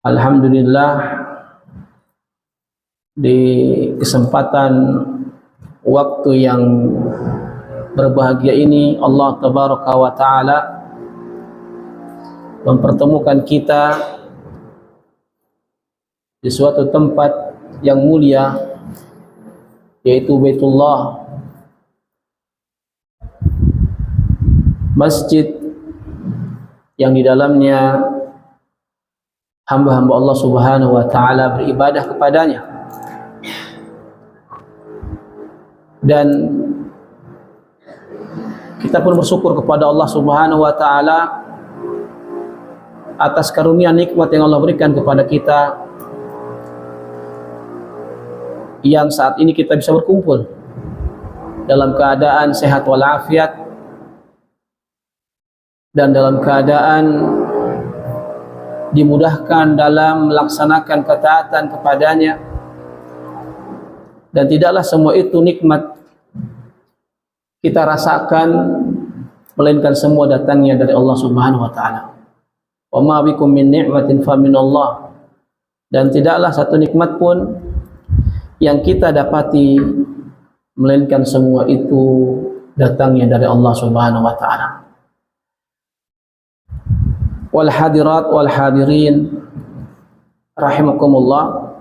Alhamdulillah, di kesempatan waktu yang berbahagia ini Allah Tabaraka wa Ta'ala mempertemukan kita di suatu tempat yang mulia, yaitu Baitullah, masjid yang di dalamnya hamba-hamba Allah Subhanahu wa Ta'ala beribadah kepadanya. Dan kita pun bersyukur kepada Allah Subhanahu wa Ta'ala atas karunia nikmat yang Allah berikan kepada kita, yang saat ini kita bisa berkumpul dalam keadaan sehat walafiat dan dalam keadaan dimudahkan dalam melaksanakan ketaatan kepadanya. Dan tidaklah semua itu nikmat kita rasakan, melainkan semua datangnya dari Allah Subhanahu wa Ta'ala. Wa ma bikum min ni'matin fa minallah. Dan tidaklah satu nikmat pun yang kita dapati, melainkan semua itu datangnya dari Allah Subhanahu wa Ta'ala. Wal hadirat wal hadirin rahimakumullah.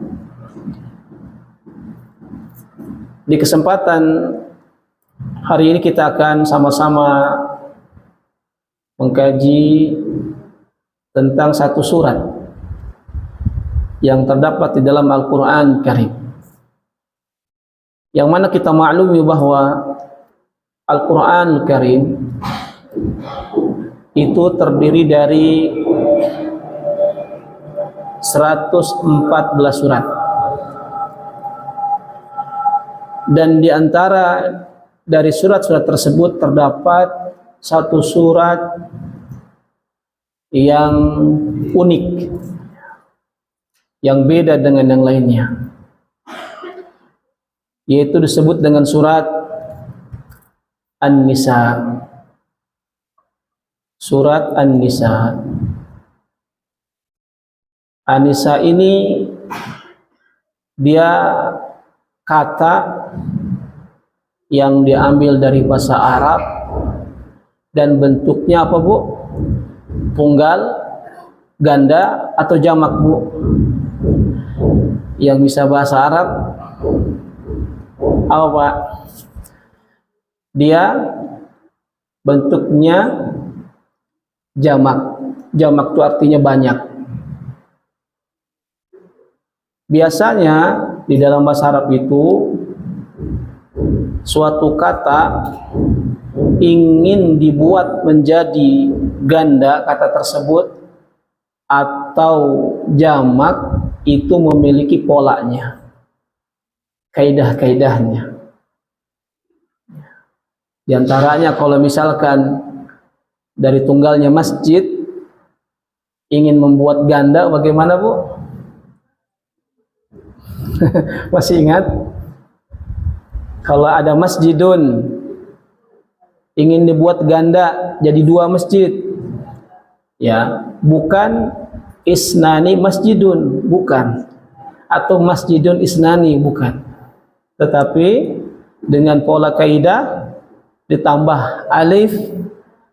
Di kesempatan hari ini kita akan sama-sama mengkaji tentang satu surat yang terdapat di dalam Al-Quran Karim, yang mana kita maklumi bahwa Al-Quran Karim itu terdiri dari 114 surat. Dan di antara dari surat-surat tersebut terdapat satu surat yang unik, yang beda dengan yang lainnya, yaitu disebut dengan surat An-Nisa. Surat An-Nisa. An-Nisa ini dia kata yang diambil dari bahasa Arab, dan bentuknya apa, Bu? Tunggal, ganda, atau jamak, Bu? Yang bisa bahasa Arab apa, Pak? Dia bentuknya jamak. Jamak itu artinya banyak. Biasanya di dalam bahasa Arab itu suatu kata ingin dibuat menjadi ganda kata tersebut atau jamak itu memiliki polanya, kaidah-kaidahnya. Di antaranya kalau misalkan dari tunggalnya masjid ingin membuat ganda, bagaimana, Bu? Masih ingat? Kalau ada masjidun ingin dibuat ganda jadi dua masjid, ya, bukan isnani masjidun, bukan, atau masjidun isnani, bukan, tetapi dengan pola kaidah ditambah alif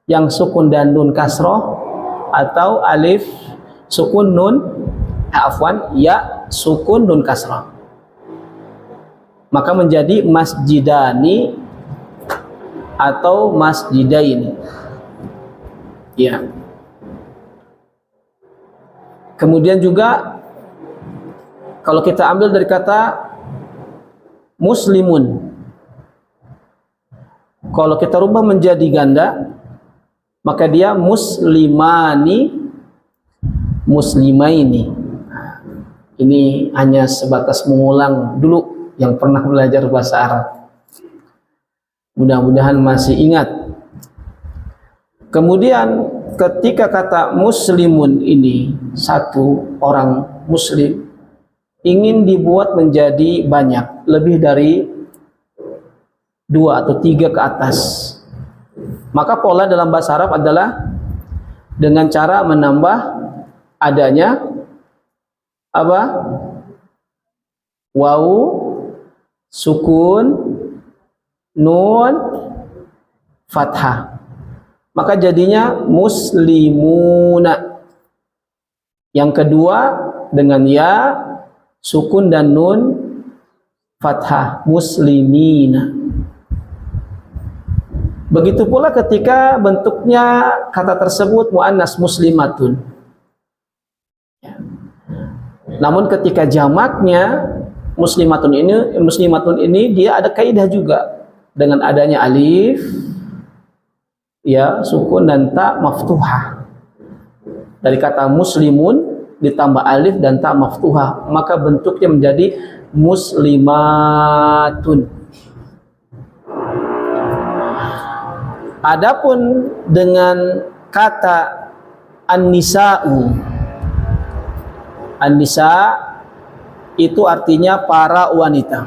yang sukun dan nun kasroh, atau alif sukun nun, ya sukun nun kasroh, maka menjadi masjidani atau masjidaini, ya. Kemudian juga kalau kita ambil dari kata muslimun, kalau kita rubah menjadi ganda, maka dia muslimani, muslimaini. Ini hanya sebatas mengulang dulu yang pernah belajar bahasa Arab. Mudah-mudahan masih ingat. Kemudian ketika kata muslimun ini, satu orang muslim, ingin dibuat menjadi banyak, lebih dari 2 atau 3 ke atas, maka pola dalam bahasa Arab adalah dengan cara menambah adanya apa? Waw, sukun, nun, fathah. Maka jadinya muslimuna. Yang kedua dengan ya, sukun dan nun, fathah, muslimina. Begitu pula ketika bentuknya kata tersebut muannas, muslimatun. Namun ketika jamaknya muslimatun ini dia ada kaidah juga dengan adanya alif, ya, sukun dan ta maftuhah. Dari kata muslimun ditambah alif dan ta maftuhah, maka bentuknya menjadi muslimatun. Adapun dengan kata an-nisa'u, an-nisa itu artinya para wanita.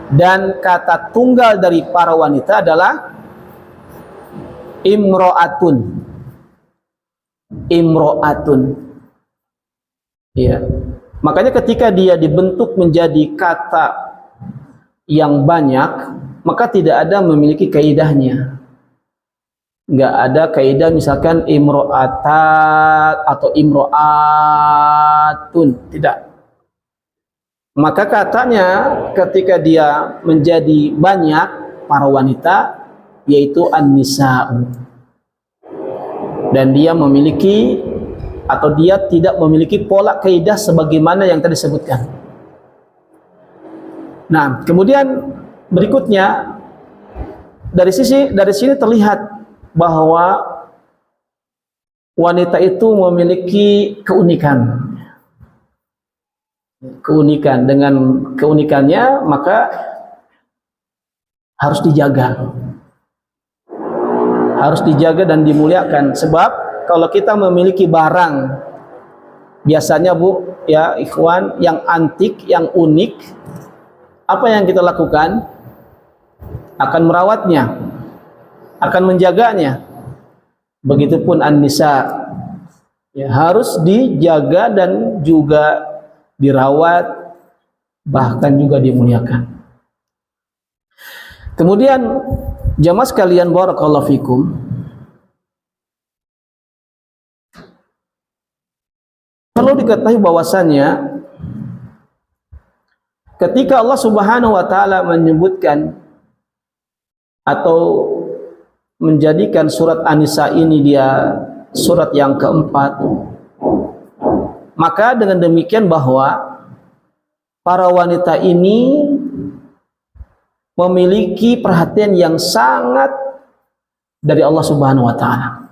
Dan kata tunggal dari para wanita adalah imro'atun. Imro'atun. Ya. Makanya ketika dia dibentuk menjadi kata yang banyak, maka tidak ada memiliki kaidahnya. Enggak ada kaidah misalkan imro'atat atau imro'atun, tidak. Maka katanya ketika dia menjadi banyak para wanita, yaitu an-nisa'u. Dan dia memiliki atau dia tidak memiliki pola kaidah sebagaimana yang tadi disebutkan. Nah, kemudian berikutnya dari sini terlihat bahwa wanita itu memiliki keunikan. Dengan keunikannya maka harus dijaga. Harus dijaga dan dimuliakan, sebab kalau kita memiliki barang biasanya Bu, ya ikhwan, yang antik, yang unik, apa yang kita lakukan? Akan merawatnya, akan menjaganya. Begitupun an-nisa, ya, harus dijaga dan juga dirawat, bahkan juga dimuliakan. Kemudian jamaah sekalian barakallahu fikum, perlu diketahui bahwasannya ketika Allah Subhanahu wa taala menyebutkan atau menjadikan surat An-Nisa ini dia surat yang keempat, maka dengan demikian bahwa para wanita ini memiliki perhatian yang sangat dari Allah Subhanahu wa taala.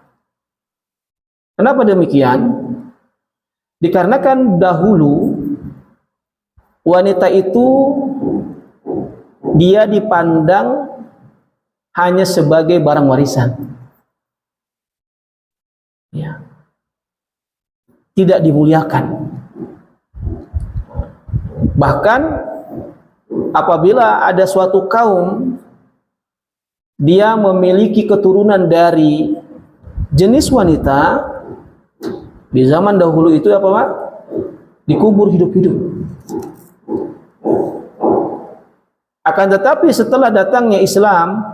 Kenapa demikian? Dikarenakan dahulu wanita itu dia dipandang hanya sebagai barang warisan, ya, tidak dimuliakan. Bahkan apabila ada suatu kaum dia memiliki keturunan dari jenis wanita, di zaman dahulu itu apa Pak? Dikubur hidup-hidup. Akan tetapi setelah datangnya Islam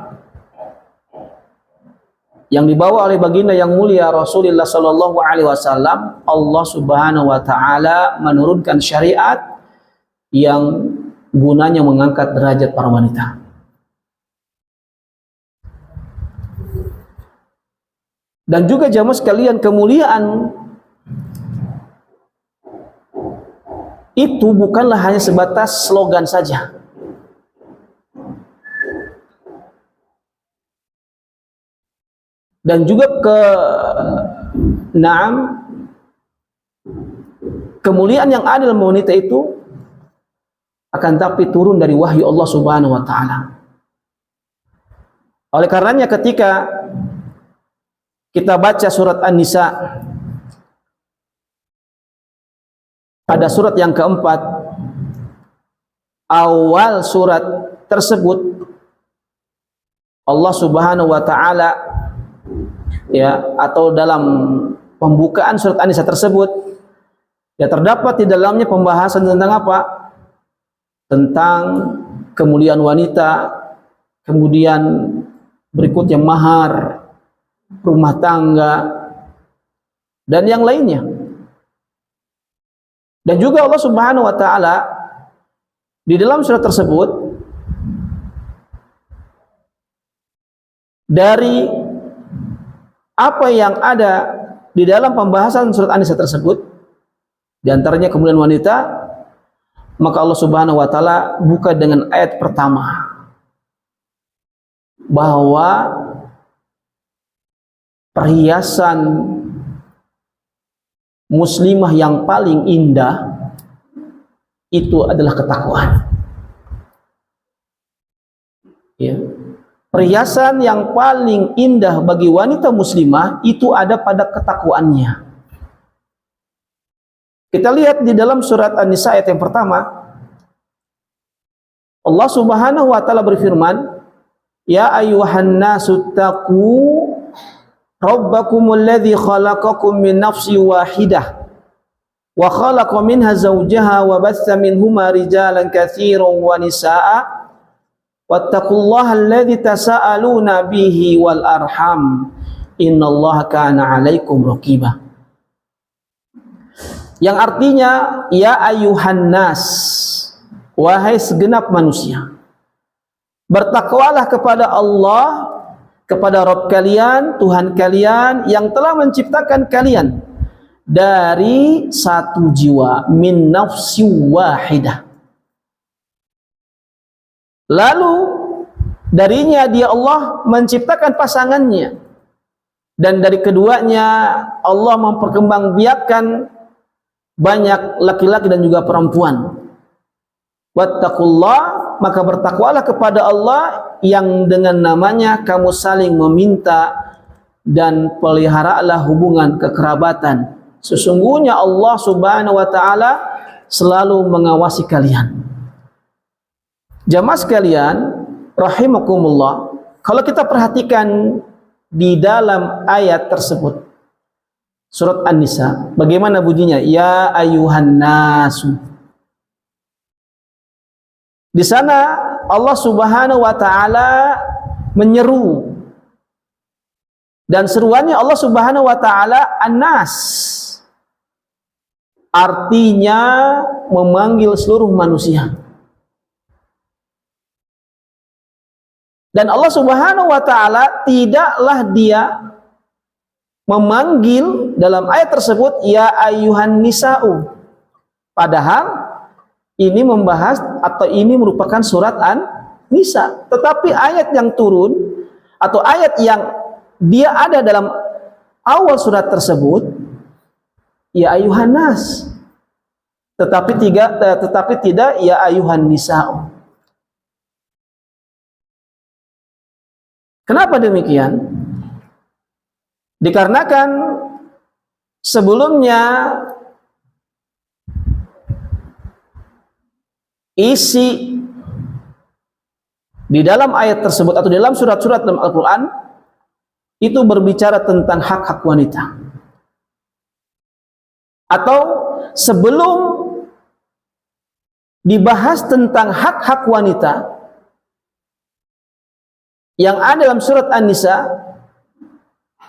yang dibawa oleh baginda yang mulia Rasulullah sallallahu alaihi wasallam, Allah Subhanahu wa taala menurunkan syariat yang gunanya mengangkat derajat para wanita. Dan juga jamaah sekalian, kemuliaan itu bukanlah hanya sebatas slogan saja. Dan juga kemuliaan yang ada dalam wanita itu akan tapi turun dari wahyu Allah Subhanahu wa taala. Oleh karenanya ketika kita baca surat An-Nisa pada surat yang keempat, awal surat tersebut Allah Subhanahu wa taala, ya, atau dalam pembukaan surat An-Nisa tersebut Ya, terdapat di dalamnya pembahasan tentang apa? Tentang kemuliaan wanita, kemudian berikutnya mahar, rumah tangga, dan yang lainnya. Dan juga Allah Subhanahu wa taala di dalam surat tersebut dari apa yang ada di dalam pembahasan surat An-Nisa tersebut, di antaranya kemuliaan wanita, maka Allah Subhanahu wa taala buka dengan ayat pertama bahwa perhiasan muslimah yang paling indah itu adalah ketakwaan. Ya. Perhiasan yang paling indah bagi wanita muslimah itu ada pada ketakwaannya. Kita lihat di dalam surat An-Nisa ayat yang pertama, Allah Subhanahu wa taala berfirman, "Ya ayyuhan nasu taqu rabbakumul ladzi khalaqakum min nafsin wahidah wa khalaqa minha zawjaha wa batha minhuma rijalan katsiran wa nisaa'a wattaqullaha alladzi tasaaluna bihi wal arham innallaha kana 'alaikum raqiba." Yang artinya, ya ayuhan nas, wahai segenap manusia, bertakwalah kepada Allah, kepada Rabb kalian, Tuhan kalian yang telah menciptakan kalian dari satu jiwa, min nafsi wahidah. Lalu darinya dia Allah menciptakan pasangannya, dan dari keduanya Allah memperkembangbiakkan banyak laki-laki dan juga perempuan. Wattaqullah, maka bertakwalah kepada Allah yang dengan namanya kamu saling meminta dan peliharalah hubungan kekerabatan. Sesungguhnya Allah Subhanahu wa taala selalu mengawasi kalian. Jamaah sekalian, rahimakumullah, kalau kita perhatikan di dalam ayat tersebut, surat An-Nisa, bagaimana bunyinya? Ya ayuhan nasu. Di sana Allah Subhanahu wa taala menyeru, dan seruannya Allah Subhanahu wa taala An-Nas, artinya memanggil seluruh manusia. Dan Allah Subhanahu wa taala tidaklah dia memanggil dalam ayat tersebut ya ayyuhan nisa'u, padahal ini membahas atau ini merupakan surat An-Nisa, tetapi ayat yang turun atau ayat yang dia ada dalam awal surat tersebut ya ayyuhan nas, tetapi tidak ya ayyuhan nisa'u. Kenapa demikian? Dikarenakan sebelumnya isi di dalam ayat tersebut atau dalam surat-surat dalam Al-Quran itu berbicara tentang hak-hak wanita. Atau sebelum dibahas tentang hak-hak wanita yang ada dalam surat An-Nisa,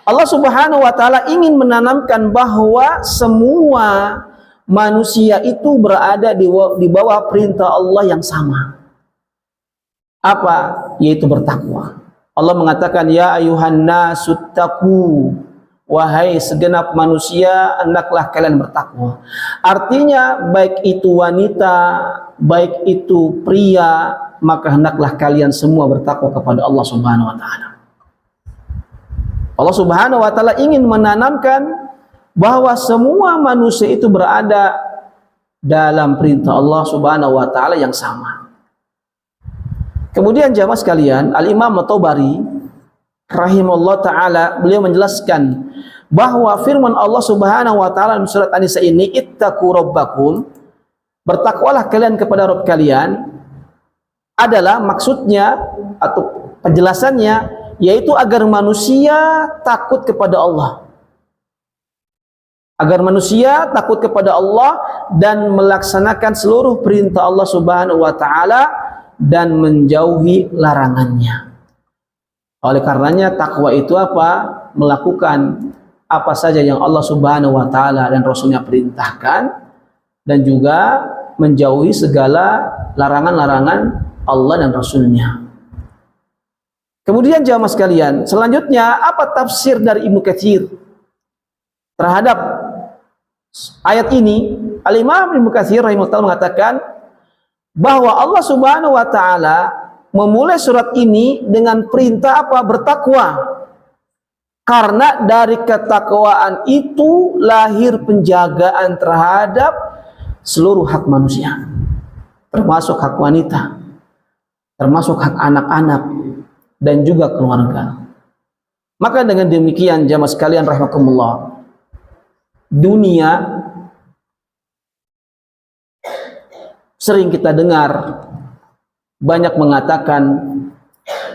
Allah Subhanahu wa taala ingin menanamkan bahwa semua manusia itu berada di bawah perintah Allah yang sama. Apa? Yaitu bertakwa. Allah mengatakan ya ayuhan nasu taqu, wahai segenap manusia hendaklah kalian bertakwa. Artinya baik itu wanita, baik itu pria, maka hendaklah kalian semua bertakwa kepada Allah Subhanahu wa taala. Allah Subhanahu wa taala ingin menanamkan bahwa semua manusia itu berada dalam perintah Allah Subhanahu wa taala yang sama. Kemudian jamaah sekalian, Al-Imam At-Tabari rahimahullah taala beliau menjelaskan bahwa firman Allah Subhanahu wa taala dalam surat An-Nisa ini, ittaqu rabbakum, bertakwalah kalian kepada Rabb kalian, adalah maksudnya atau penjelasannya yaitu agar manusia takut kepada Allah, agar manusia takut kepada Allah dan melaksanakan seluruh perintah Allah Subhanahu wa taala dan menjauhi larangannya. Oleh karenanya takwa itu apa? Melakukan apa saja yang Allah Subhanahu wa taala dan Rasulnya perintahkan, dan juga menjauhi segala larangan-larangan Allah dan Rasulnya. Kemudian jamaah sekalian, selanjutnya apa tafsir dari Ibnu Katsir terhadap ayat ini? Al-Imam Ibnu Katsir rahimahullah mengatakan bahwa Allah Subhanahu wa taala memulai surat ini dengan perintah apa? Bertakwa. Karena dari ketakwaan itu lahir penjagaan terhadap seluruh hak manusia, termasuk hak wanita, termasuk hak anak-anak, dan juga keluarga. Maka dengan demikian jamaah sekalian rahimakumullah, dunia sering kita dengar banyak mengatakan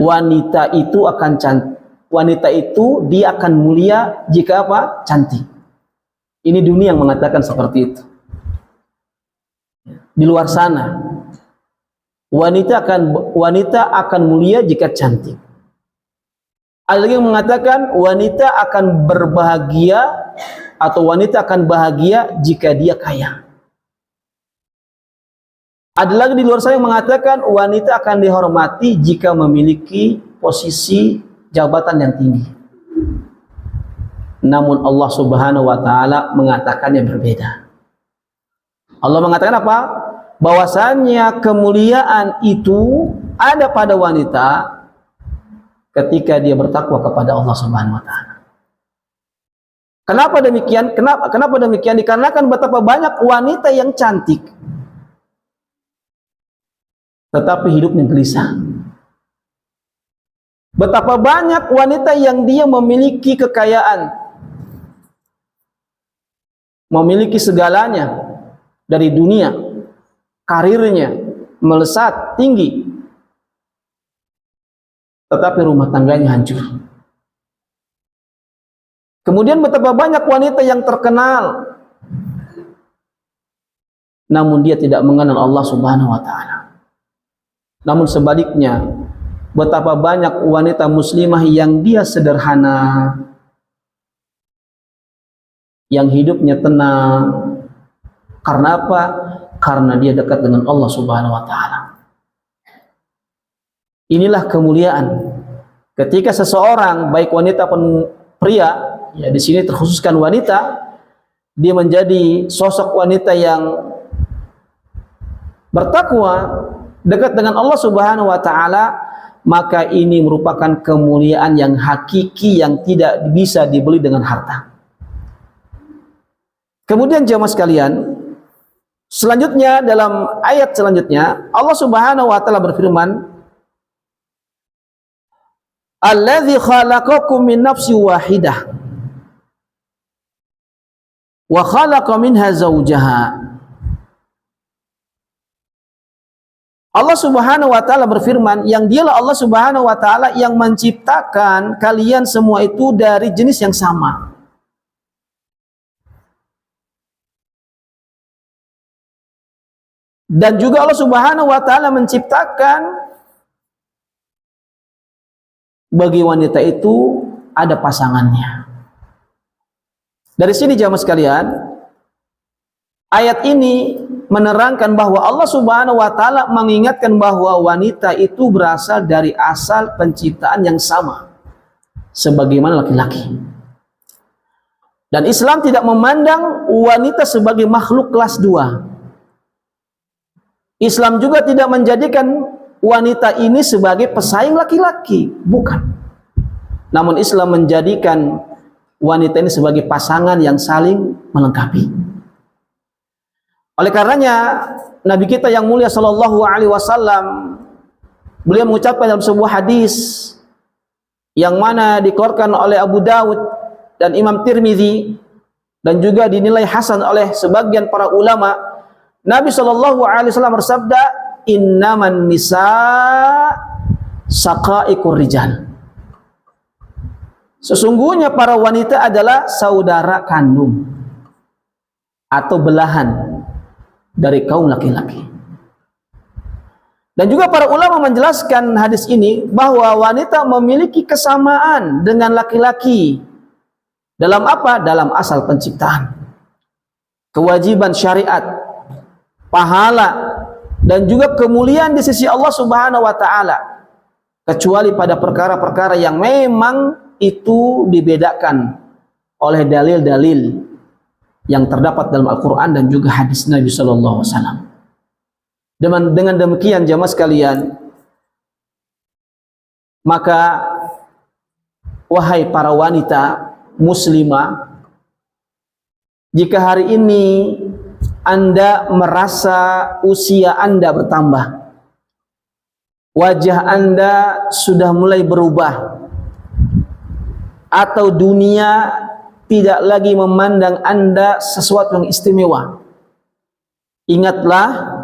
wanita itu akan cantik, wanita itu dia akan mulia jika apa? Cantik. Ini dunia yang mengatakan seperti itu. Di luar sana wanita akan mulia jika cantik. Ada lagi yang mengatakan wanita akan berbahagia atau wanita akan bahagia jika dia kaya. Ada lagi di luar sana yang mengatakan wanita akan dihormati jika memiliki posisi jabatan yang tinggi. Namun Allah Subhanahu wa taala mengatakannya berbeda. Allah mengatakan apa? Bahwasannya kemuliaan itu ada pada wanita ketika dia bertakwa kepada Allah Subhanahu wa taala. Kenapa demikian? Kenapa demikian? Dikarenakan betapa banyak wanita yang cantik tetapi hidupnya gelisah. Betapa banyak wanita yang dia memiliki kekayaan, memiliki segalanya dari dunia, karirnya melesat tinggi, tetapi rumah tangganya hancur. Kemudian betapa banyak wanita yang terkenal, namun dia tidak mengenal Allah Subhanahu wa taala. Namun sebaliknya, betapa banyak wanita muslimah yang dia sederhana, yang hidupnya tenang. Karena apa? Karena dia dekat dengan Allah Subhanahu wa taala. Inilah kemuliaan ketika seseorang, baik wanita pun pria, ya di sini terkhususkan wanita, dia menjadi sosok wanita yang bertakwa, dekat dengan Allah Subhanahu wa taala, maka ini merupakan kemuliaan yang hakiki yang tidak bisa dibeli dengan harta. Kemudian jemaah sekalian, selanjutnya dalam ayat selanjutnya Allah Subhanahu wa taala berfirman, "Allazi khalaqakum min nafsin wahidah wa khalaqa minha zawjaha." Allah Subhanahu wa taala berfirman, yang dialah Allah Subhanahu wa taala yang menciptakan kalian semua itu dari jenis yang sama. Dan juga Allah Subhanahu wa taala menciptakan bagi wanita itu ada pasangannya. Dari sini jamaah sekalian, ayat ini menerangkan bahwa Allah Subhanahu wa taala mengingatkan bahwa wanita itu berasal dari asal penciptaan yang sama sebagaimana laki-laki. Dan Islam tidak memandang wanita sebagai makhluk kelas 2. Islam juga tidak menjadikan wanita ini sebagai pesaing laki-laki, bukan. Namun Islam menjadikan wanita ini sebagai pasangan yang saling melengkapi. Oleh karenanya Nabi kita yang mulia sallallahu alaihi wasallam, beliau mengucapkan dalam sebuah hadis yang mana dikeluarkan oleh Abu Dawud dan Imam Tirmizi dan juga dinilai hasan oleh sebagian para ulama, Nabi sallallahu alaihi wasallam bersabda, "Innaman nisa saqaiqur rijal." Sesungguhnya para wanita adalah saudara kandung. atau belahan dari kaum laki-laki. Dan juga para ulama menjelaskan hadis ini bahwa wanita memiliki kesamaan dengan laki-laki dalam apa? Dalam asal penciptaan, kewajiban syariat, pahala, dan juga kemuliaan di sisi Allah Subhanahu wa taala, kecuali pada perkara-perkara yang memang itu dibedakan oleh dalil-dalil yang terdapat dalam Al-Qur'an dan juga hadis Nabi sallallahu alaihi wasallam. Dengan demikian jamaah sekalian, maka wahai para wanita muslimah, jika hari ini Anda merasa usia Anda bertambah, wajah Anda sudah mulai berubah, atau dunia tidak lagi memandang Anda sesuatu yang istimewa, ingatlah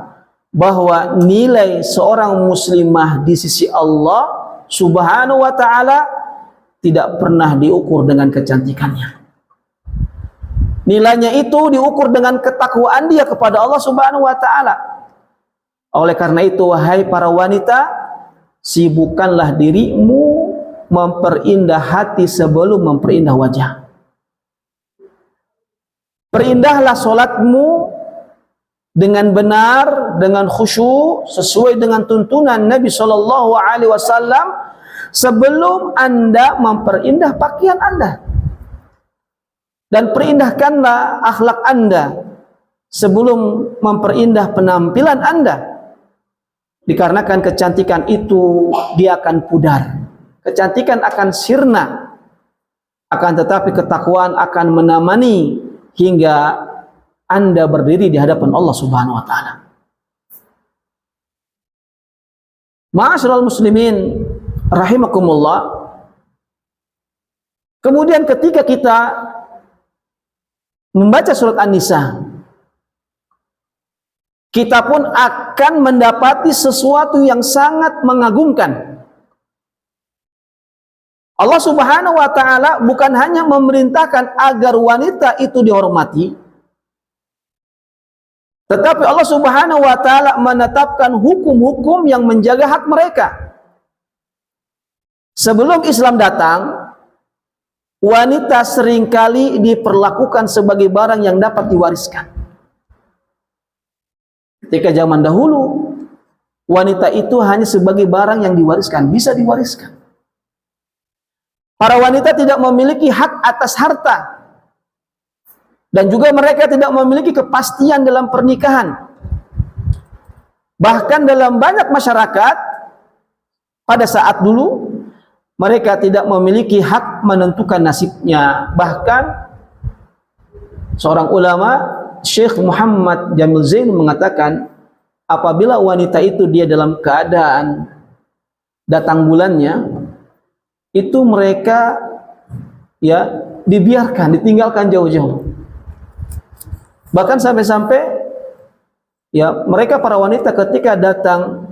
bahwa nilai seorang muslimah di sisi Allah Subhanahu wa taala tidak pernah diukur dengan kecantikannya. Nilainya itu diukur dengan ketakwaan dia kepada Allah Subhanahu wa taala. Oleh karena itu, wahai para wanita, sibukkanlah dirimu memperindah hati sebelum memperindah wajah. Perindahlah solatmu dengan benar, dengan khusyuk, sesuai dengan tuntunan Nabi Shallallahu Alaihi Wasallam sebelum Anda memperindah pakaian Anda, dan perindahkanlah akhlak Anda sebelum memperindah penampilan Anda, dikarenakan kecantikan itu dia akan pudar, kecantikan akan sirna, akan tetapi ketakwaan akan menemani hingga Anda berdiri di hadapan Allah Subhanahu wa taala. Ma'asyiral muslimin rahimakumullah. Kemudian ketika kita membaca surat An-Nisa, kita pun akan mendapati sesuatu yang sangat mengagumkan. Allah Subhanahu wa taala bukan hanya memerintahkan agar wanita itu dihormati, tetapi Allah Subhanahu wa taala menetapkan hukum-hukum yang menjaga hak mereka. Sebelum Islam datang, wanita seringkali diperlakukan sebagai barang yang dapat diwariskan. Ketika zaman dahulu, wanita itu hanya sebagai barang yang diwariskan, bisa diwariskan. Para wanita tidak memiliki hak atas harta, dan juga mereka tidak memiliki kepastian dalam pernikahan. Bahkan dalam banyak masyarakat pada saat dulu, mereka tidak memiliki hak menentukan nasibnya. Bahkan seorang ulama, Syekh Muhammad Jamil Zain, mengatakan apabila wanita itu dia dalam keadaan datang bulannya, itu mereka ya dibiarkan, ditinggalkan jauh-jauh. Bahkan sampai-sampai ya mereka para wanita ketika datang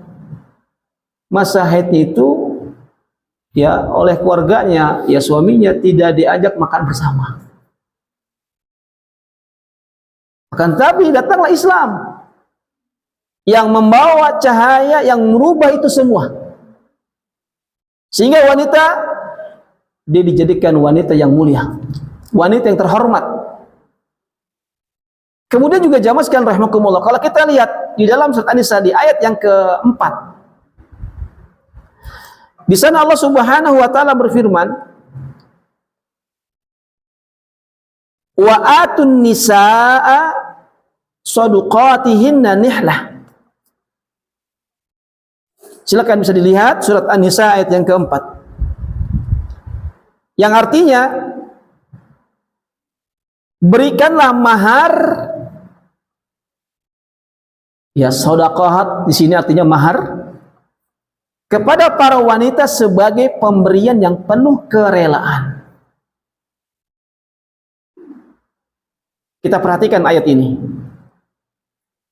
masa haidnya itu ya oleh keluarganya, ya suaminya tidak diajak makan bersama. Akan tapi datanglah Islam yang membawa cahaya yang merubah itu semua, sehingga wanita dia dijadikan wanita yang mulia, wanita yang terhormat. Kemudian juga jamaah sekalian rahimakumullah, kalau kita lihat di dalam surat An-Nisa di ayat yang keempat, di sana Allah Subhanahu wa taala berfirman, wa atun nisaa shaduqatihinna nihlah. Silakan bisa dilihat surat An-Nisa ayat yang keempat, yang artinya berikanlah mahar. Ya, sedekah di sini artinya mahar kepada para wanita sebagai pemberian yang penuh kerelaan. Kita perhatikan ayat ini.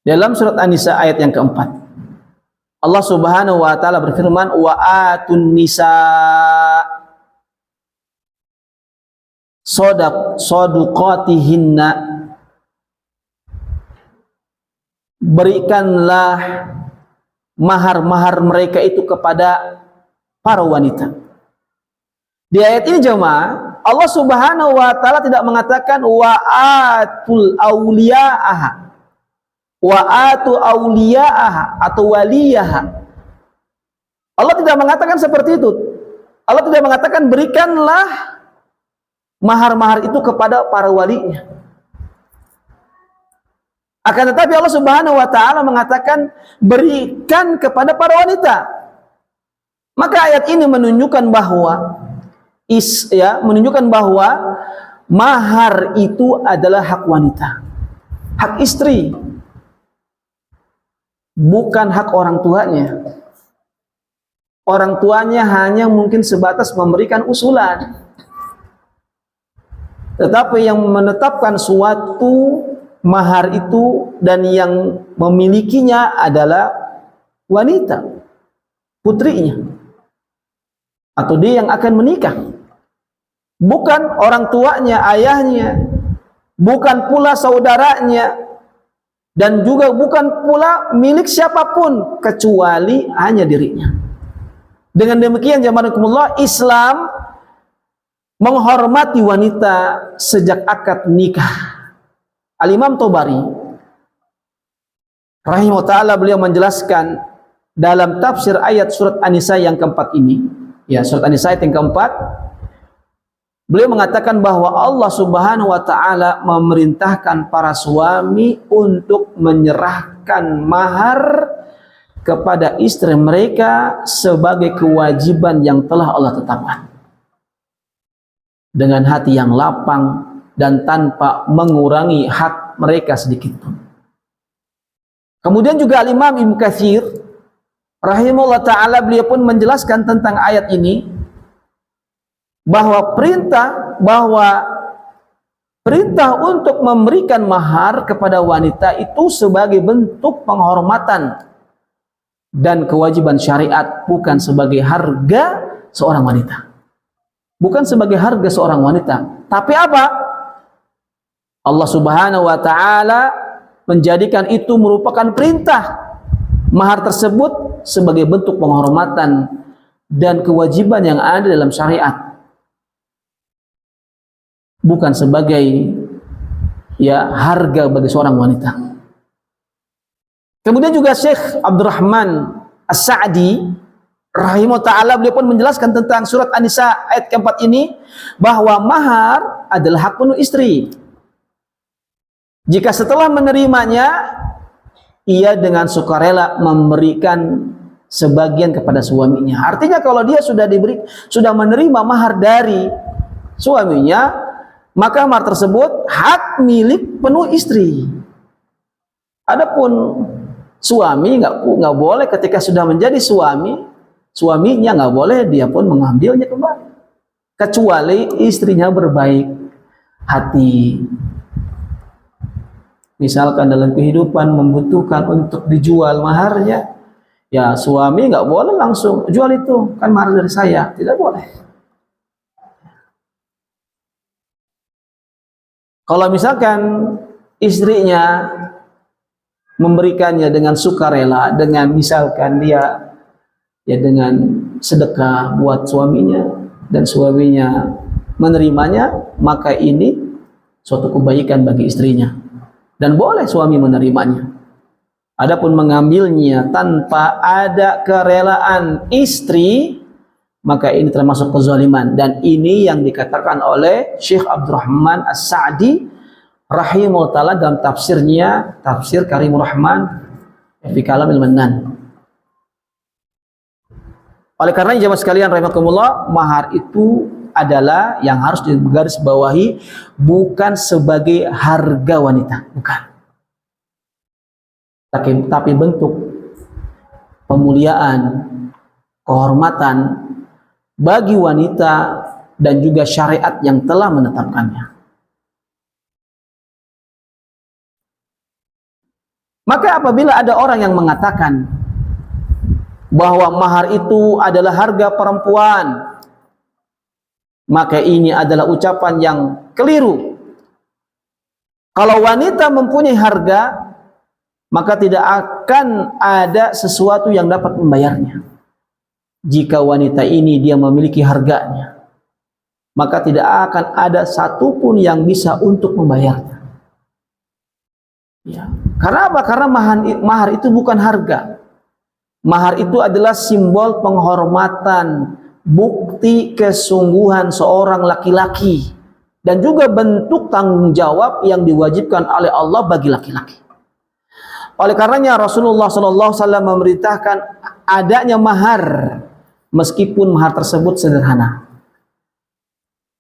Dalam surat An-Nisa ayat yang keempat, Allah Subhanahu wa taala berfirman, wa atun nisa shaduqatihinna berikanlah mahar-mahar mereka itu kepada para wanita. Di ayat ini jemaah, Allah Subhanahu wa taala tidak mengatakan wa atul auliya'aha, wa atu auliya'aha atau waliyaha. Allah tidak mengatakan seperti itu. Allah tidak mengatakan berikanlah mahar-mahar itu kepada para walinya. Akan tetapi Allah Subhanahu wa taala mengatakan berikan kepada para wanita. Maka ayat ini menunjukkan bahwa menunjukkan bahwa mahar itu adalah hak wanita, hak istri, bukan hak orang tuanya. Orang tuanya hanya mungkin sebatas memberikan usulan, tetapi yang menetapkan suatu mahar itu dan yang memilikinya adalah wanita, putrinya, atau dia yang akan menikah. Bukan orang tuanya, ayahnya, bukan pula saudaranya, dan juga bukan pula milik siapapun kecuali hanya dirinya. Dengan demikian jamaah Islam menghormati wanita sejak akad nikah. Al-Imam Tabari rahimahullah ta'ala beliau menjelaskan dalam tafsir ayat surat An-Nisa yang keempat ini, ya, surat An-Nisa yang keempat, beliau mengatakan bahwa Allah Subhanahu wa taala memerintahkan para suami untuk menyerahkan mahar kepada istri mereka sebagai kewajiban yang telah Allah tetapkan, dengan hati yang lapang dan tanpa mengurangi hak mereka sedikit pun. Kemudian juga Imam Ibnu Katsir rahimahullah ta'ala beliau pun menjelaskan tentang ayat ini, bahwa perintah untuk memberikan mahar kepada wanita itu sebagai bentuk penghormatan dan kewajiban syariat, bukan sebagai harga seorang wanita. Bukan sebagai harga seorang wanita. Tapi apa? Allah Subhanahu wa ta'ala menjadikan itu merupakan perintah. Mahar tersebut sebagai bentuk penghormatan dan kewajiban yang ada dalam syariat, bukan sebagai harga bagi seorang wanita. Kemudian juga Syekh Abdurrahman As-Sa'di rahimahullah ta'ala beliau pun menjelaskan tentang surat An-Nisa ayat keempat ini, bahwa mahar adalah hak penuh istri. Jika setelah menerimanya ia dengan sukarela memberikan sebagian kepada suaminya. Artinya kalau dia sudah menerima mahar dari suaminya, maka mahar tersebut hak milik penuh istri. Adapun suami nggak boleh ketika sudah menjadi suaminya nggak boleh dia pun mengambilnya kembali, kecuali istrinya berbaik hati. Misalkan dalam kehidupan membutuhkan untuk dijual maharnya, ya suami nggak boleh langsung jual itu, kan mahar dari saya, tidak boleh. Kalau misalkan istrinya memberikannya dengan sukarela, dengan misalkan dia dengan sedekah buat suaminya dan suaminya menerimanya, maka ini suatu kebaikan bagi istrinya dan boleh suami menerimanya. Adapun mengambilnya tanpa ada kerelaan istri, maka ini termasuk kezaliman, dan ini yang dikatakan oleh Syekh Abdurrahman As-Sa'di rahimahullah ta'ala dalam tafsirnya, Tafsir Karimur Rahman fi Kalamil Mannan. Oleh karena jemaah sekalian rahimakumullah, mahar itu adalah yang harus digarisbawahi, bukan sebagai harga wanita, bukan. Tapi bentuk pemuliaan, kehormatan bagi wanita dan juga syariat yang telah menetapkannya. Maka apabila ada orang yang mengatakan bahwa mahar itu adalah harga perempuan, maka ini adalah ucapan yang keliru. Kalau wanita mempunyai harga, maka tidak akan ada sesuatu yang dapat membayarnya. Jika wanita ini dia memiliki harganya, maka tidak akan ada satupun yang bisa untuk membayarnya. Ya. Karena apa? Karena mahar itu bukan harga. Mahar itu adalah simbol penghormatan, bukti kesungguhan seorang laki-laki, dan juga bentuk tanggung jawab yang diwajibkan oleh Allah bagi laki-laki. Oleh karenanya Rasulullah SAW memerintahkan adanya mahar, meskipun mahar tersebut sederhana.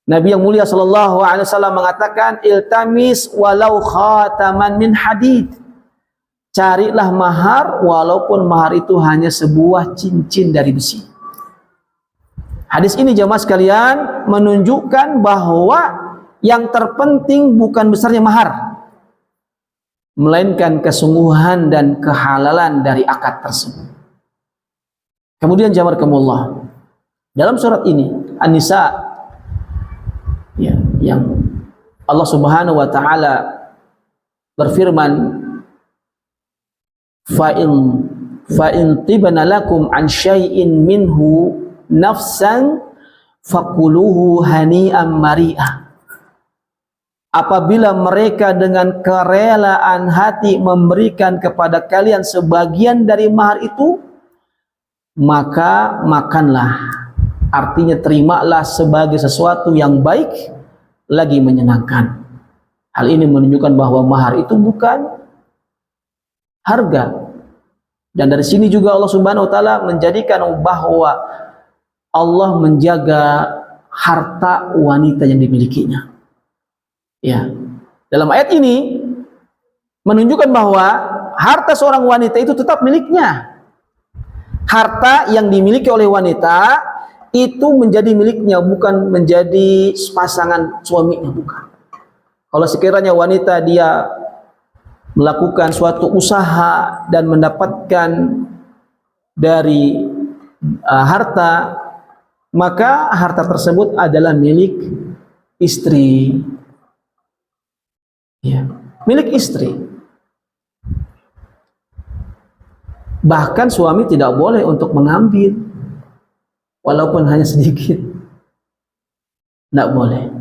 Nabi yang mulia SAW mengatakan, iltamis walau khataman min hadid. Carilah mahar walaupun mahar itu hanya sebuah cincin dari besi. Hadis ini jemaah sekalian menunjukkan bahwa yang terpenting bukan besarnya mahar, melainkan kesungguhan dan kehalalan dari akad tersebut. Kemudian jazakumullah, dalam surat ini An-Nisa, ya, yang Allah Subhanahu wa taala berfirman, fa in tibana lakum an syai'in minhu nafsan fakuluhu hani'an mari'ah. Apabila mereka dengan kerelaan hati memberikan kepada kalian sebagian dari mahar itu, maka makanlah. Artinya terimalah sebagai sesuatu yang baik lagi menyenangkan. Hal ini menunjukkan bahwa mahar itu bukan harga. Dan dari sini juga Allah Subhanahu wa taala menjadikan bahwa Allah menjaga harta wanita yang dimilikinya. Ya. Dalam ayat ini menunjukkan bahwa harta seorang wanita itu tetap miliknya. Harta yang dimiliki oleh wanita itu menjadi miliknya, bukan menjadi pasangan suaminya, bukan. Kalau sekiranya wanita dia melakukan suatu usaha dan mendapatkan dari harta, maka harta tersebut adalah milik istri. Ya, milik istri. Bahkan suami tidak boleh untuk mengambil walaupun hanya sedikit. Tidak boleh.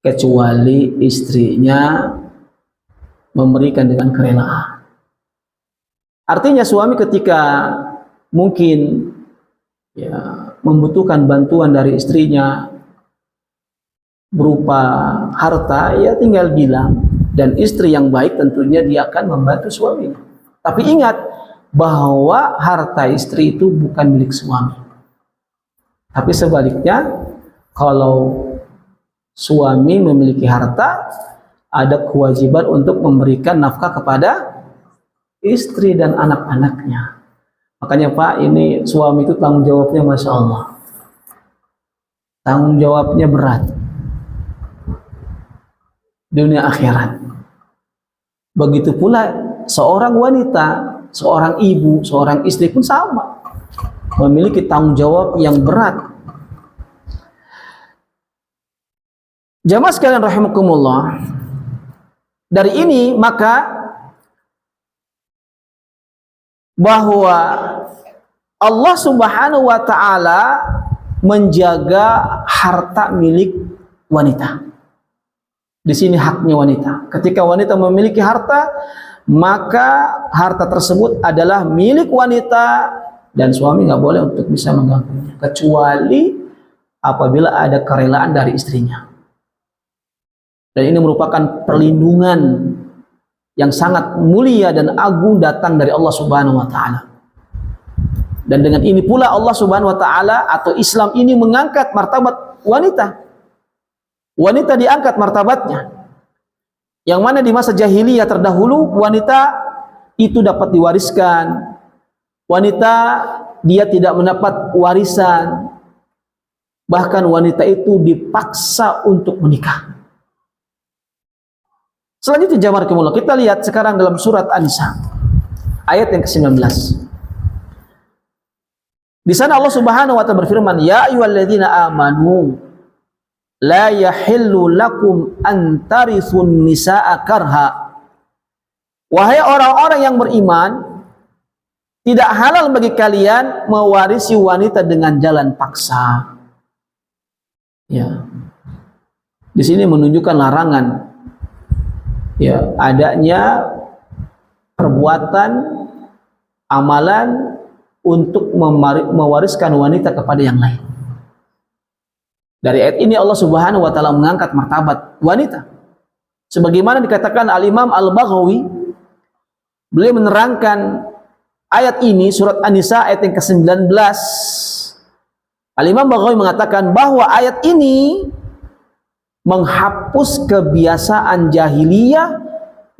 Kecuali istrinya memberikan dengan kerelaan. Artinya suami ketika mungkin ya, membutuhkan bantuan dari istrinya berupa harta, ya tinggal bilang, dan istri yang baik tentunya dia akan membantu suaminya. Tapi ingat bahwa harta istri itu bukan milik suami. Tapi sebaliknya, kalau suami memiliki harta, ada kewajiban untuk memberikan nafkah kepada istri dan anak-anaknya. Makanya Pak, ini suami itu tanggung jawabnya Masya Allah. Tanggung jawabnya berat. Dunia akhirat. Begitu pula seorang wanita, seorang ibu, seorang istri pun sama, memiliki tanggung jawab yang berat. Jamaah sekalian rahimakumullah, dari ini maka bahwa Allah Subhanahu wa taala menjaga harta milik wanita. Di sini haknya wanita. Ketika wanita memiliki harta, maka harta tersebut adalah milik wanita dan suami nggak boleh untuk bisa mengganggunya, kecuali apabila ada kerelaan dari istrinya. Dan ini merupakan perlindungan yang sangat mulia dan agung datang dari Allah Subhanahu wa taala. Dan dengan ini pula Allah Subhanahu wa taala atau Islam ini mengangkat martabat wanita. Wanita diangkat martabatnya. Yang mana di masa jahiliyah terdahulu wanita itu dapat diwariskan. Wanita dia tidak mendapat warisan. Bahkan wanita itu dipaksa untuk menikah. Selanjutnya jamaah, kita lihat sekarang dalam surat An-Nisa ayat yang ke-19. Di sana Allah Subhanahu wa taala berfirman, "Ya ayyuhalladzina amanu la yahillu lakum an tarithun nisaa karha Wahai orang-orang yang beriman, tidak halal bagi kalian mewarisi wanita dengan jalan paksa. Ya. Di sini menunjukkan larangan ya adanya perbuatan amalan untuk mewariskan wanita kepada yang lain. Dari ayat ini Allah Subhanahu wa taala mengangkat martabat wanita. Sebagaimana dikatakan Al-Imam Al-Baghawi, beliau menerangkan ayat ini surat An-Nisa ayat yang ke-19. Al-Imam Baghawi mengatakan bahwa ayat ini menghapus kebiasaan jahiliyah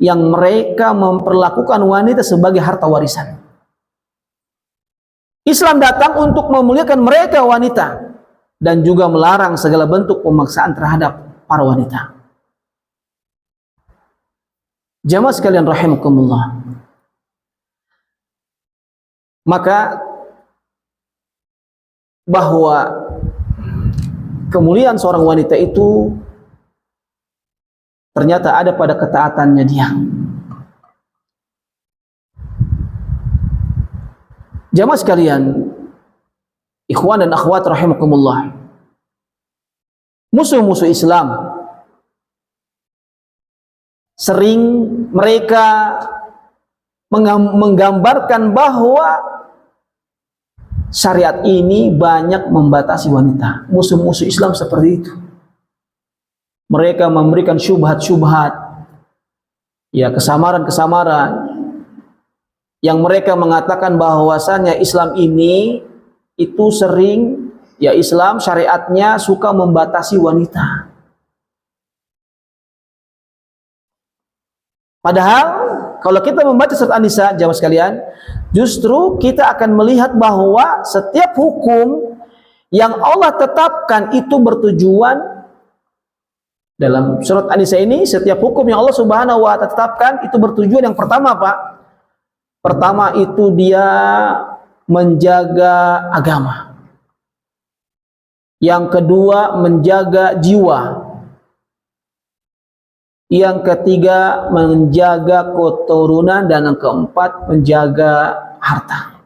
yang mereka memperlakukan wanita sebagai harta warisan. Islam datang untuk memuliakan mereka wanita dan juga melarang segala bentuk pemaksaan terhadap para wanita. Jamaah sekalian rahimakumullah. Maka bahwa kemuliaan seorang wanita itu ternyata ada pada ketaatannya dia. Jamaah sekalian, ikhwan dan akhwat rahimakumullah, musuh-musuh Islam sering mereka menggambarkan bahwa syariat ini banyak membatasi wanita. Musuh-musuh Islam seperti itu. Mereka memberikan syubhat-syubhat, ya kesamaran-kesamaran, yang mereka mengatakan bahwasanya Islam ini itu sering, ya Islam syariatnya suka membatasi wanita. Padahal kalau kita membaca surat An-Nisa, jamaah sekalian, justru kita akan melihat bahwa setiap hukum yang Allah tetapkan itu bertujuan. Dalam surat An-Nisa ini, setiap hukum yang Allah Subhanahu wa ta'ala tetapkan itu bertujuan yang pertama, Pak. Pertama itu dia menjaga agama. Yang kedua menjaga jiwa. Yang ketiga menjaga keturunan, dan yang keempat menjaga harta.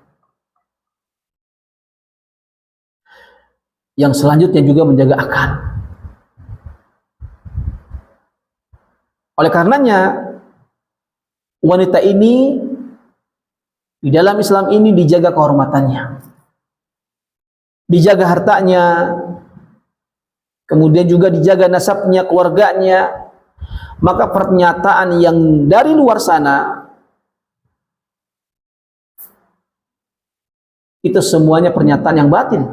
Yang selanjutnya juga menjaga akal. Oleh karenanya wanita ini di dalam Islam ini dijaga kehormatannya, dijaga hartanya, kemudian juga dijaga nasabnya, keluarganya. Maka pernyataan yang dari luar sana itu semuanya pernyataan yang batil.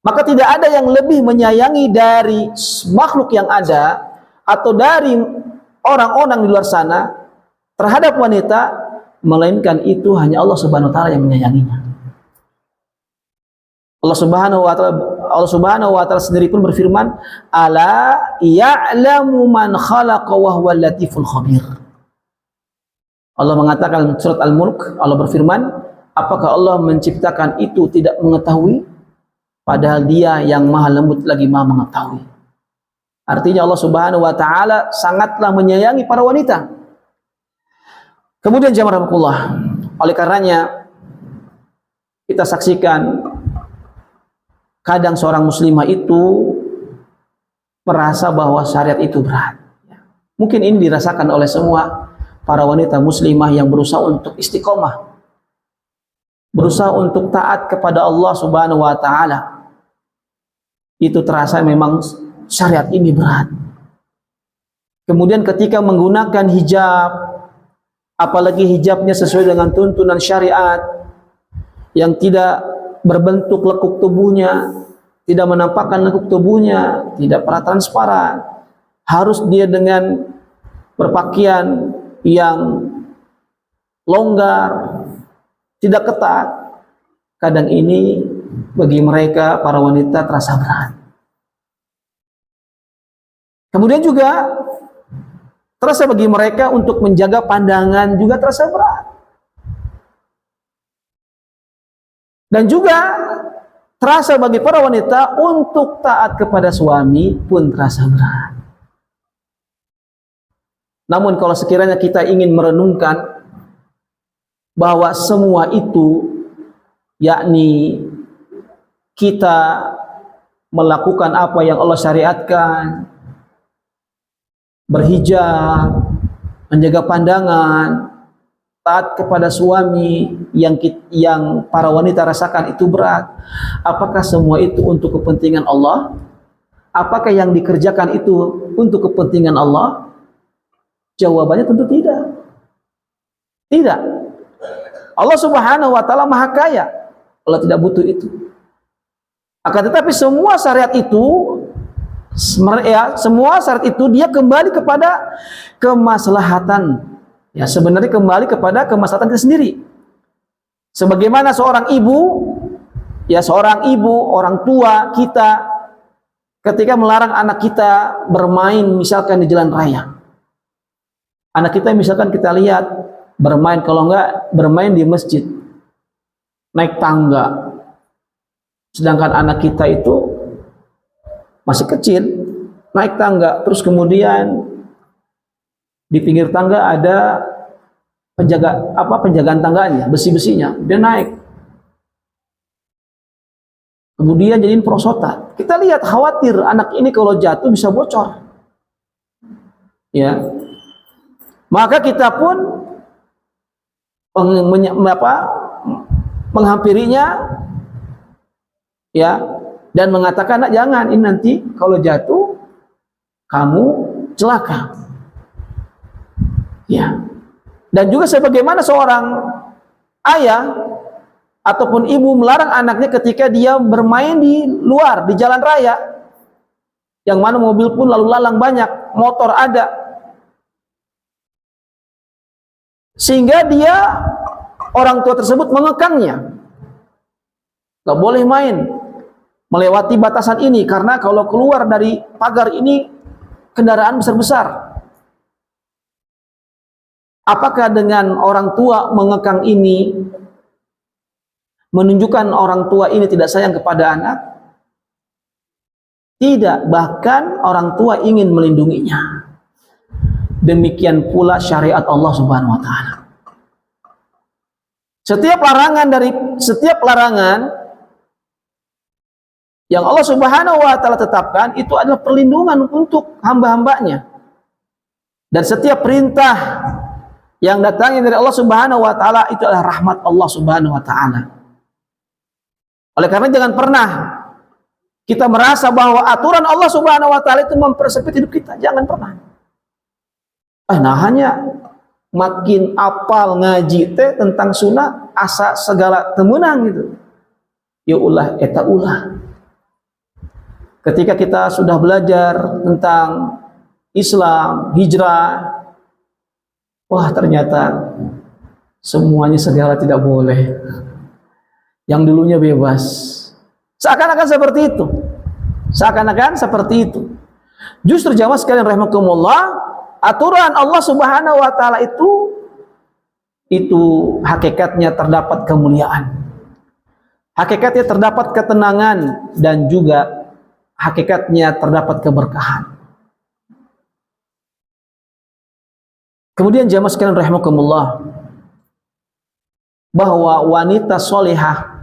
Maka tidak ada yang lebih menyayangi dari makhluk yang ada atau dari orang-orang di luar sana terhadap wanita, melainkan itu hanya Allah Subhanahu wa taala yang menyayanginya. Allah Subhanahu wa taala sendiri pun berfirman, "Ala ya'lamu man khalaqa wa huwal latiful khabir." Allah mengatakan surat Al-Mulk, Allah berfirman, apakah Allah menciptakan itu tidak mengetahui, padahal Dia yang Maha Lembut lagi Maha mengetahui. Artinya Allah Subhanahu wa taala sangatlah menyayangi para wanita. Kemudian jamaah rahimakumullah, oleh karenanya kita saksikan kadang seorang muslimah itu merasa bahwa syariat itu berat. Mungkin ini dirasakan oleh semua para wanita muslimah yang berusaha untuk istiqomah, berusaha untuk taat kepada Allah Subhanahu wa taala. Itu terasa memang syariat ini berat. Kemudian ketika menggunakan hijab, apalagi hijabnya sesuai dengan tuntunan syariat yang tidak berbentuk lekuk tubuhnya, tidak menampakkan lekuk tubuhnya, tidak pernah transparan, harus dia dengan berpakaian yang longgar, tidak ketat. Kadang ini bagi mereka para wanita terasa berat. Kemudian juga terasa bagi mereka untuk menjaga pandangan juga terasa berat. Dan juga terasa bagi para wanita untuk taat kepada suami pun terasa berat. Namun kalau sekiranya kita ingin merenungkan bahwa semua itu, yakni kita melakukan apa yang Allah syariatkan, berhijab, menjaga pandangan, taat kepada suami yang para wanita rasakan itu berat. Apakah semua itu untuk kepentingan Allah? Apakah yang dikerjakan itu untuk kepentingan Allah? Jawabannya tentu tidak. Tidak. Allah Subhanahu wa taala Maha Kaya. Allah tidak butuh itu. Akan tetapi semua syariat itu dia kembali kepada kemaslahatan. Ya, sebenarnya kembali kepada kemaslahatan kita sendiri. Sebagaimana seorang ibu, orang tua kita ketika melarang anak kita bermain misalkan di jalan raya. Anak kita misalkan kita lihat bermain, kalau enggak bermain di masjid, naik tangga. Sedangkan anak kita itu masih kecil, naik tangga, terus kemudian di pinggir tangga ada penjagaan tangganya, besi-besinya, dia naik. Kemudian jadiin perosotan. Kita lihat khawatir anak ini kalau jatuh bisa bocor. Ya. Maka kita pun menghampirinya, ya, dan mengatakan, "Nak, jangan, ini nanti kalau jatuh kamu celaka." Ya. Dan juga sebagaimana seorang ayah ataupun ibu melarang anaknya ketika dia bermain di luar, di jalan raya, yang mana mobil pun lalu lalang banyak, motor ada, sehingga dia, orang tua tersebut, mengekangnya, gak boleh main melewati batasan ini, karena kalau keluar dari pagar ini kendaraan besar-besar. Apakah dengan orang tua mengekang ini menunjukkan orang tua ini tidak sayang kepada anak? Tidak, bahkan orang tua ingin melindunginya. Demikian pula syariat Allah Subhanahu wa taala. Setiap larangan yang Allah Subhanahu wa taala tetapkan itu adalah perlindungan untuk hamba-hambanya. Dan setiap perintah yang datangnya dari Allah Subhanahu wa taala itu adalah rahmat Allah Subhanahu wa taala. Oleh karena jangan pernah kita merasa bahwa aturan Allah Subhanahu wa taala itu mempersempit hidup kita. Jangan pernah. Hanya makin apal ngaji teh tentang sunnah asa segala temenang gitu. Ya ulah eta ulah. Ketika kita sudah belajar tentang Islam, hijrah, wah ternyata semuanya segala tidak boleh. Yang dulunya bebas. Seakan-akan seperti itu. Seakan-akan seperti itu. Justru jamaah sekalian rahimakumullah, aturan Allah Subhanahu wa taala itu hakikatnya terdapat kemuliaan. Hakikatnya terdapat ketenangan dan juga hakikatnya terdapat keberkahan. Kemudian jamaah sekalian rahimakumullah, bahwa wanita solehah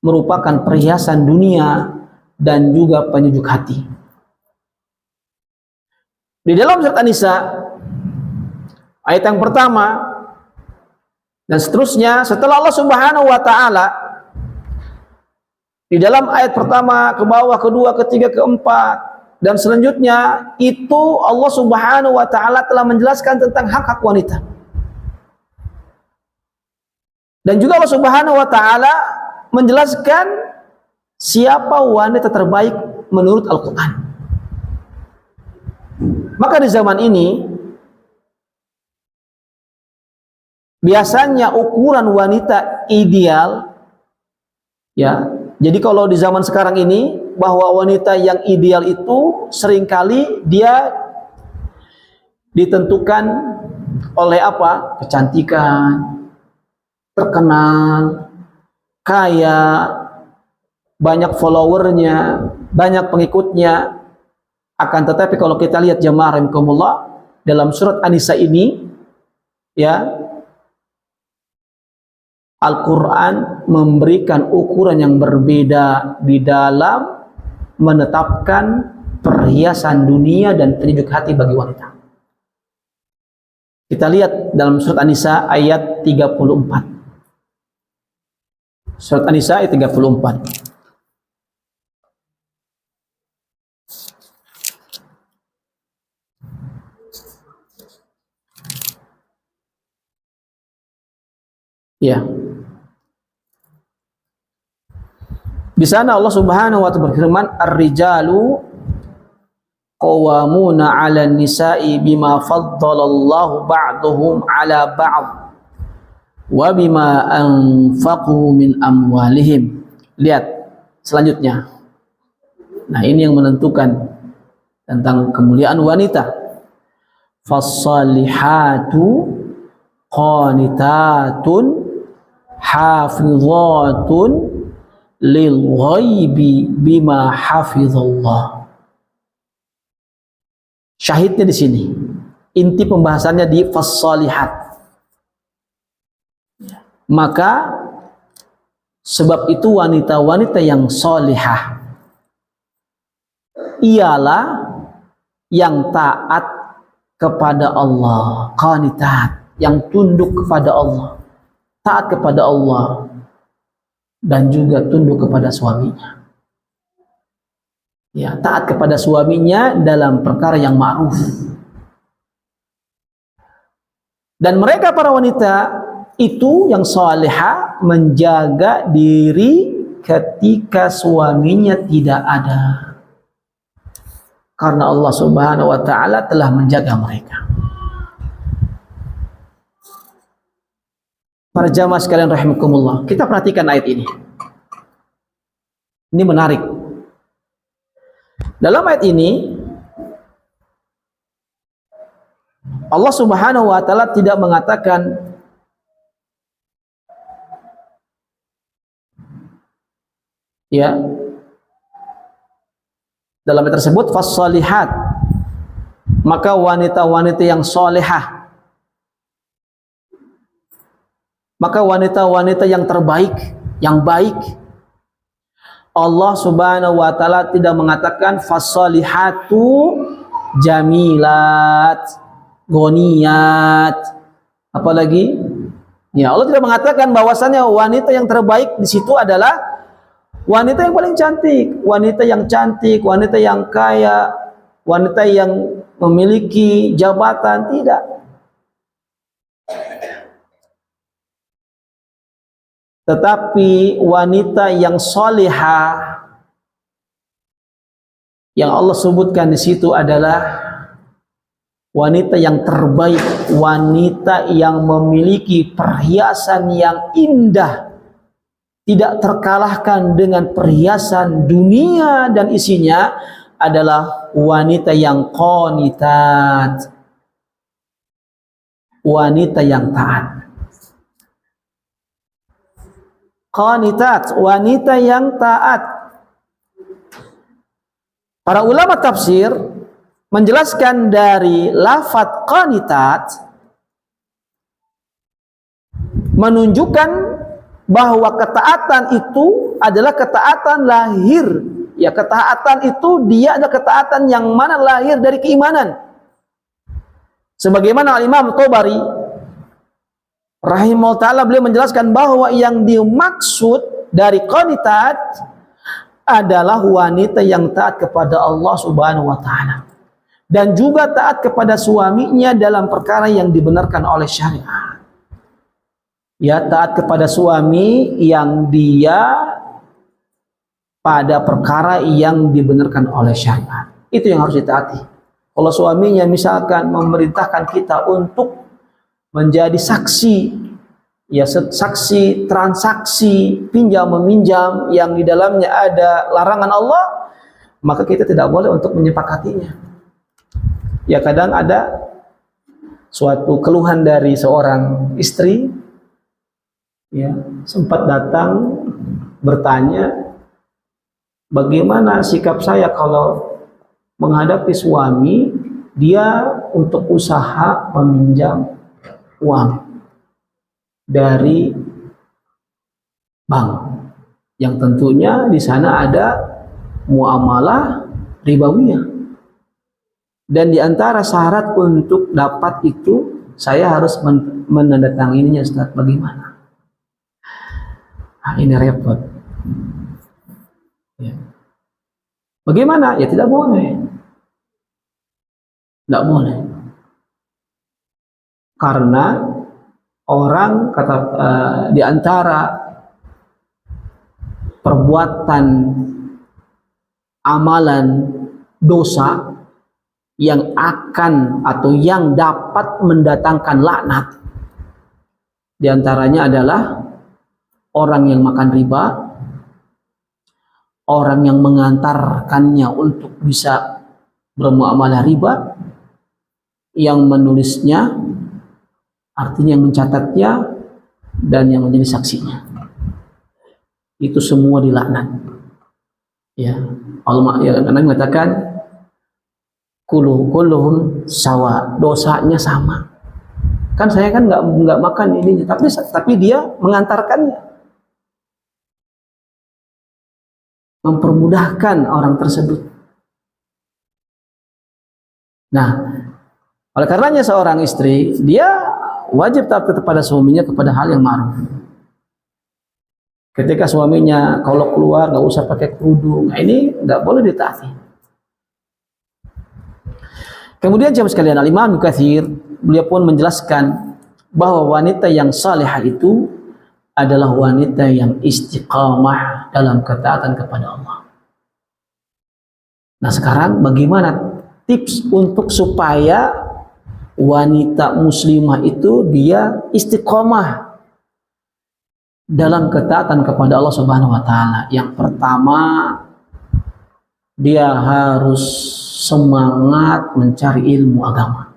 merupakan perhiasan dunia dan juga penyejuk hati. Di dalam surat An-Nisa ayat yang pertama dan seterusnya, setelah Allah Subhanahu wa taala di dalam ayat pertama ke bawah, kedua, ketiga, keempat dan selanjutnya, itu Allah Subhanahu wa taala telah menjelaskan tentang hak-hak wanita. Dan juga Allah Subhanahu wa taala menjelaskan siapa wanita terbaik menurut Al-Qur'an. Maka di zaman ini biasanya ukuran wanita ideal, ya. Jadi kalau di zaman sekarang ini, bahwa wanita yang ideal itu seringkali dia ditentukan oleh apa? Kecantikan, terkenal, kaya, banyak followernya, banyak pengikutnya. Akan tetapi kalau kita lihat jamaah rahimakumullah, dalam surat An-Nisa ini, ya, Al-Quran memberikan ukuran yang berbeda di dalam menetapkan perhiasan dunia dan penyejuk hati bagi wanita. Kita lihat dalam surat An-Nisa ayat 34. Surat An-Nisa ayat 34. Ya. Di sana Allah Subhanahu wa ta'ala berfirman, "Ar-rijalu qawwamuna 'alan nisa'i bima faddalallahu ba'dahum 'ala ba'd wa bima anfaqu min amwalihim." Lihat selanjutnya. Nah, ini yang menentukan tentang kemuliaan wanita. Fas-salihatu qanitatun hafizatun lil ghaibi bima hafizallah. Syahidnya di sini. Inti pembahasannya di fas-salihat. Maka sebab itu wanita-wanita yang salihah ialah yang taat kepada Allah, qanitat, yang tunduk kepada Allah, taat kepada Allah, dan juga tunduk kepada suaminya. Ya, taat kepada suaminya dalam perkara yang ma'ruf. Dan mereka para wanita itu yang salihah menjaga diri ketika suaminya tidak ada. Karena Allah Subhanahu wa ta'ala telah menjaga mereka. Para jamaah sekalian rahimakumullah, kita perhatikan ayat ini. Ini menarik. Dalam ayat ini Allah Subhanahu wa ta'ala tidak mengatakan ya, dalam ayat tersebut fas-salihat, maka wanita-wanita yang solehah, maka wanita-wanita yang terbaik, yang baik. Allah Subhanahu wa ta'ala tidak mengatakan fas-salihatu jamilat, ghaniyat, apalagi ya, Allah tidak mengatakan bahwasannya wanita yang terbaik di situ adalah wanita yang paling cantik, wanita yang kaya, wanita yang memiliki jabatan. Tidak. Tetapi wanita yang salihah yang Allah sebutkan di situ adalah wanita yang terbaik, wanita yang memiliki perhiasan yang indah, tidak terkalahkan dengan perhiasan dunia dan isinya, adalah wanita yang qanitat, wanita yang taat. Qanitat, wanita yang taat. Para ulama tafsir menjelaskan dari lafadz qanitat menunjukkan bahwa ketaatan itu adalah ketaatan lahir. Ya, ketaatan itu dia adalah ketaatan yang mana lahir dari keimanan. Sebagaimana Al-Imam Thabari rahimahullah ta'ala, beliau menjelaskan bahwa yang dimaksud dari qanitat adalah wanita yang taat kepada Allah Subhanahu wa ta'ala dan juga taat kepada suaminya dalam perkara yang dibenarkan oleh syariat. Ya, taat kepada suami yang dia pada perkara yang dibenarkan oleh syariat. Itu yang harus ditaati. Kalau suaminya misalkan memerintahkan kita untuk menjadi saksi, ya, saksi transaksi pinjam meminjam yang di dalamnya ada larangan Allah, maka kita tidak boleh untuk menyepakatinya. Ya, kadang ada suatu keluhan dari seorang istri, ya, sempat datang bertanya, bagaimana sikap saya kalau menghadapi suami, dia untuk usaha meminjam uang dari bank, yang tentunya di sana ada muamalah ribawiyah. Dan di antara syarat untuk dapat itu, saya harus menandatanganinya, Ustaz. Bagaimana? Nah, ini repot. Ya. Bagaimana? Ya tidak boleh. Tidak boleh. Karena orang kata di antara perbuatan amalan dosa yang akan atau yang dapat mendatangkan laknat, di antaranya adalah orang yang makan riba, orang yang mengantarkannya untuk bisa bermuamalah riba, yang menulisnya, artinya yang mencatatnya, dan yang menjadi saksinya. Itu semua dilaknat. Ya, Allah ya, mengatakan kulluhum sawa, dosanya sama. Kan saya kan nggak makan ininya, tapi dia mengantarkannya, mempermudahkan orang tersebut. Nah, oleh karenanya seorang istri dia wajib taat kepada suaminya kepada hal yang ma'ruf. Ketika suaminya kalau keluar nggak usah pakai kerudung, nah ini nggak boleh ditaati. Kemudian jemaah sekalian, Al-Imam Katsir beliau pun menjelaskan bahwa wanita yang salihah itu adalah wanita yang istiqamah dalam ketaatan kepada Allah. Nah, sekarang bagaimana tips untuk supaya wanita muslimah itu dia istiqamah dalam ketaatan kepada Allah Subhanahu wa taala? Yang pertama, dia harus semangat mencari ilmu agama.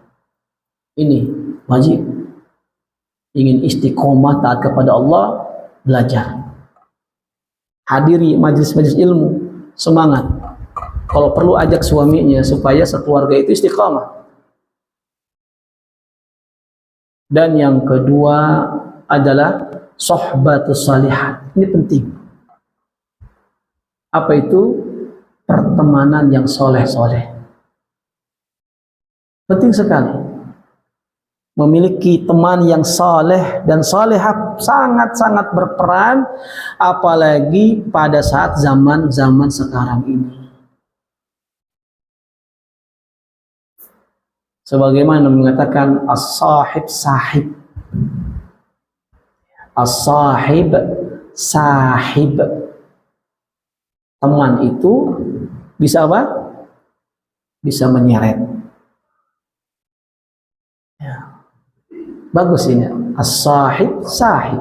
Ini wajib. Ingin istiqomah taat kepada Allah, belajar. Hadiri majelis-majelis ilmu, semangat. Kalau perlu ajak suaminya supaya sekeluarga itu istiqomah. Dan yang kedua adalah sohbatus salihat. Ini penting. Apa itu? Pertemanan yang soleh-soleh. Penting sekali. Memiliki teman yang soleh dan solehah sangat-sangat berperan, apalagi pada saat zaman-zaman sekarang ini. Sebagaimana mengatakan as-sahib sahib. As-sahib sahib. Teman itu bisa apa? Bisa menyeret. Ya. Bagus ini. As-sahib sahib.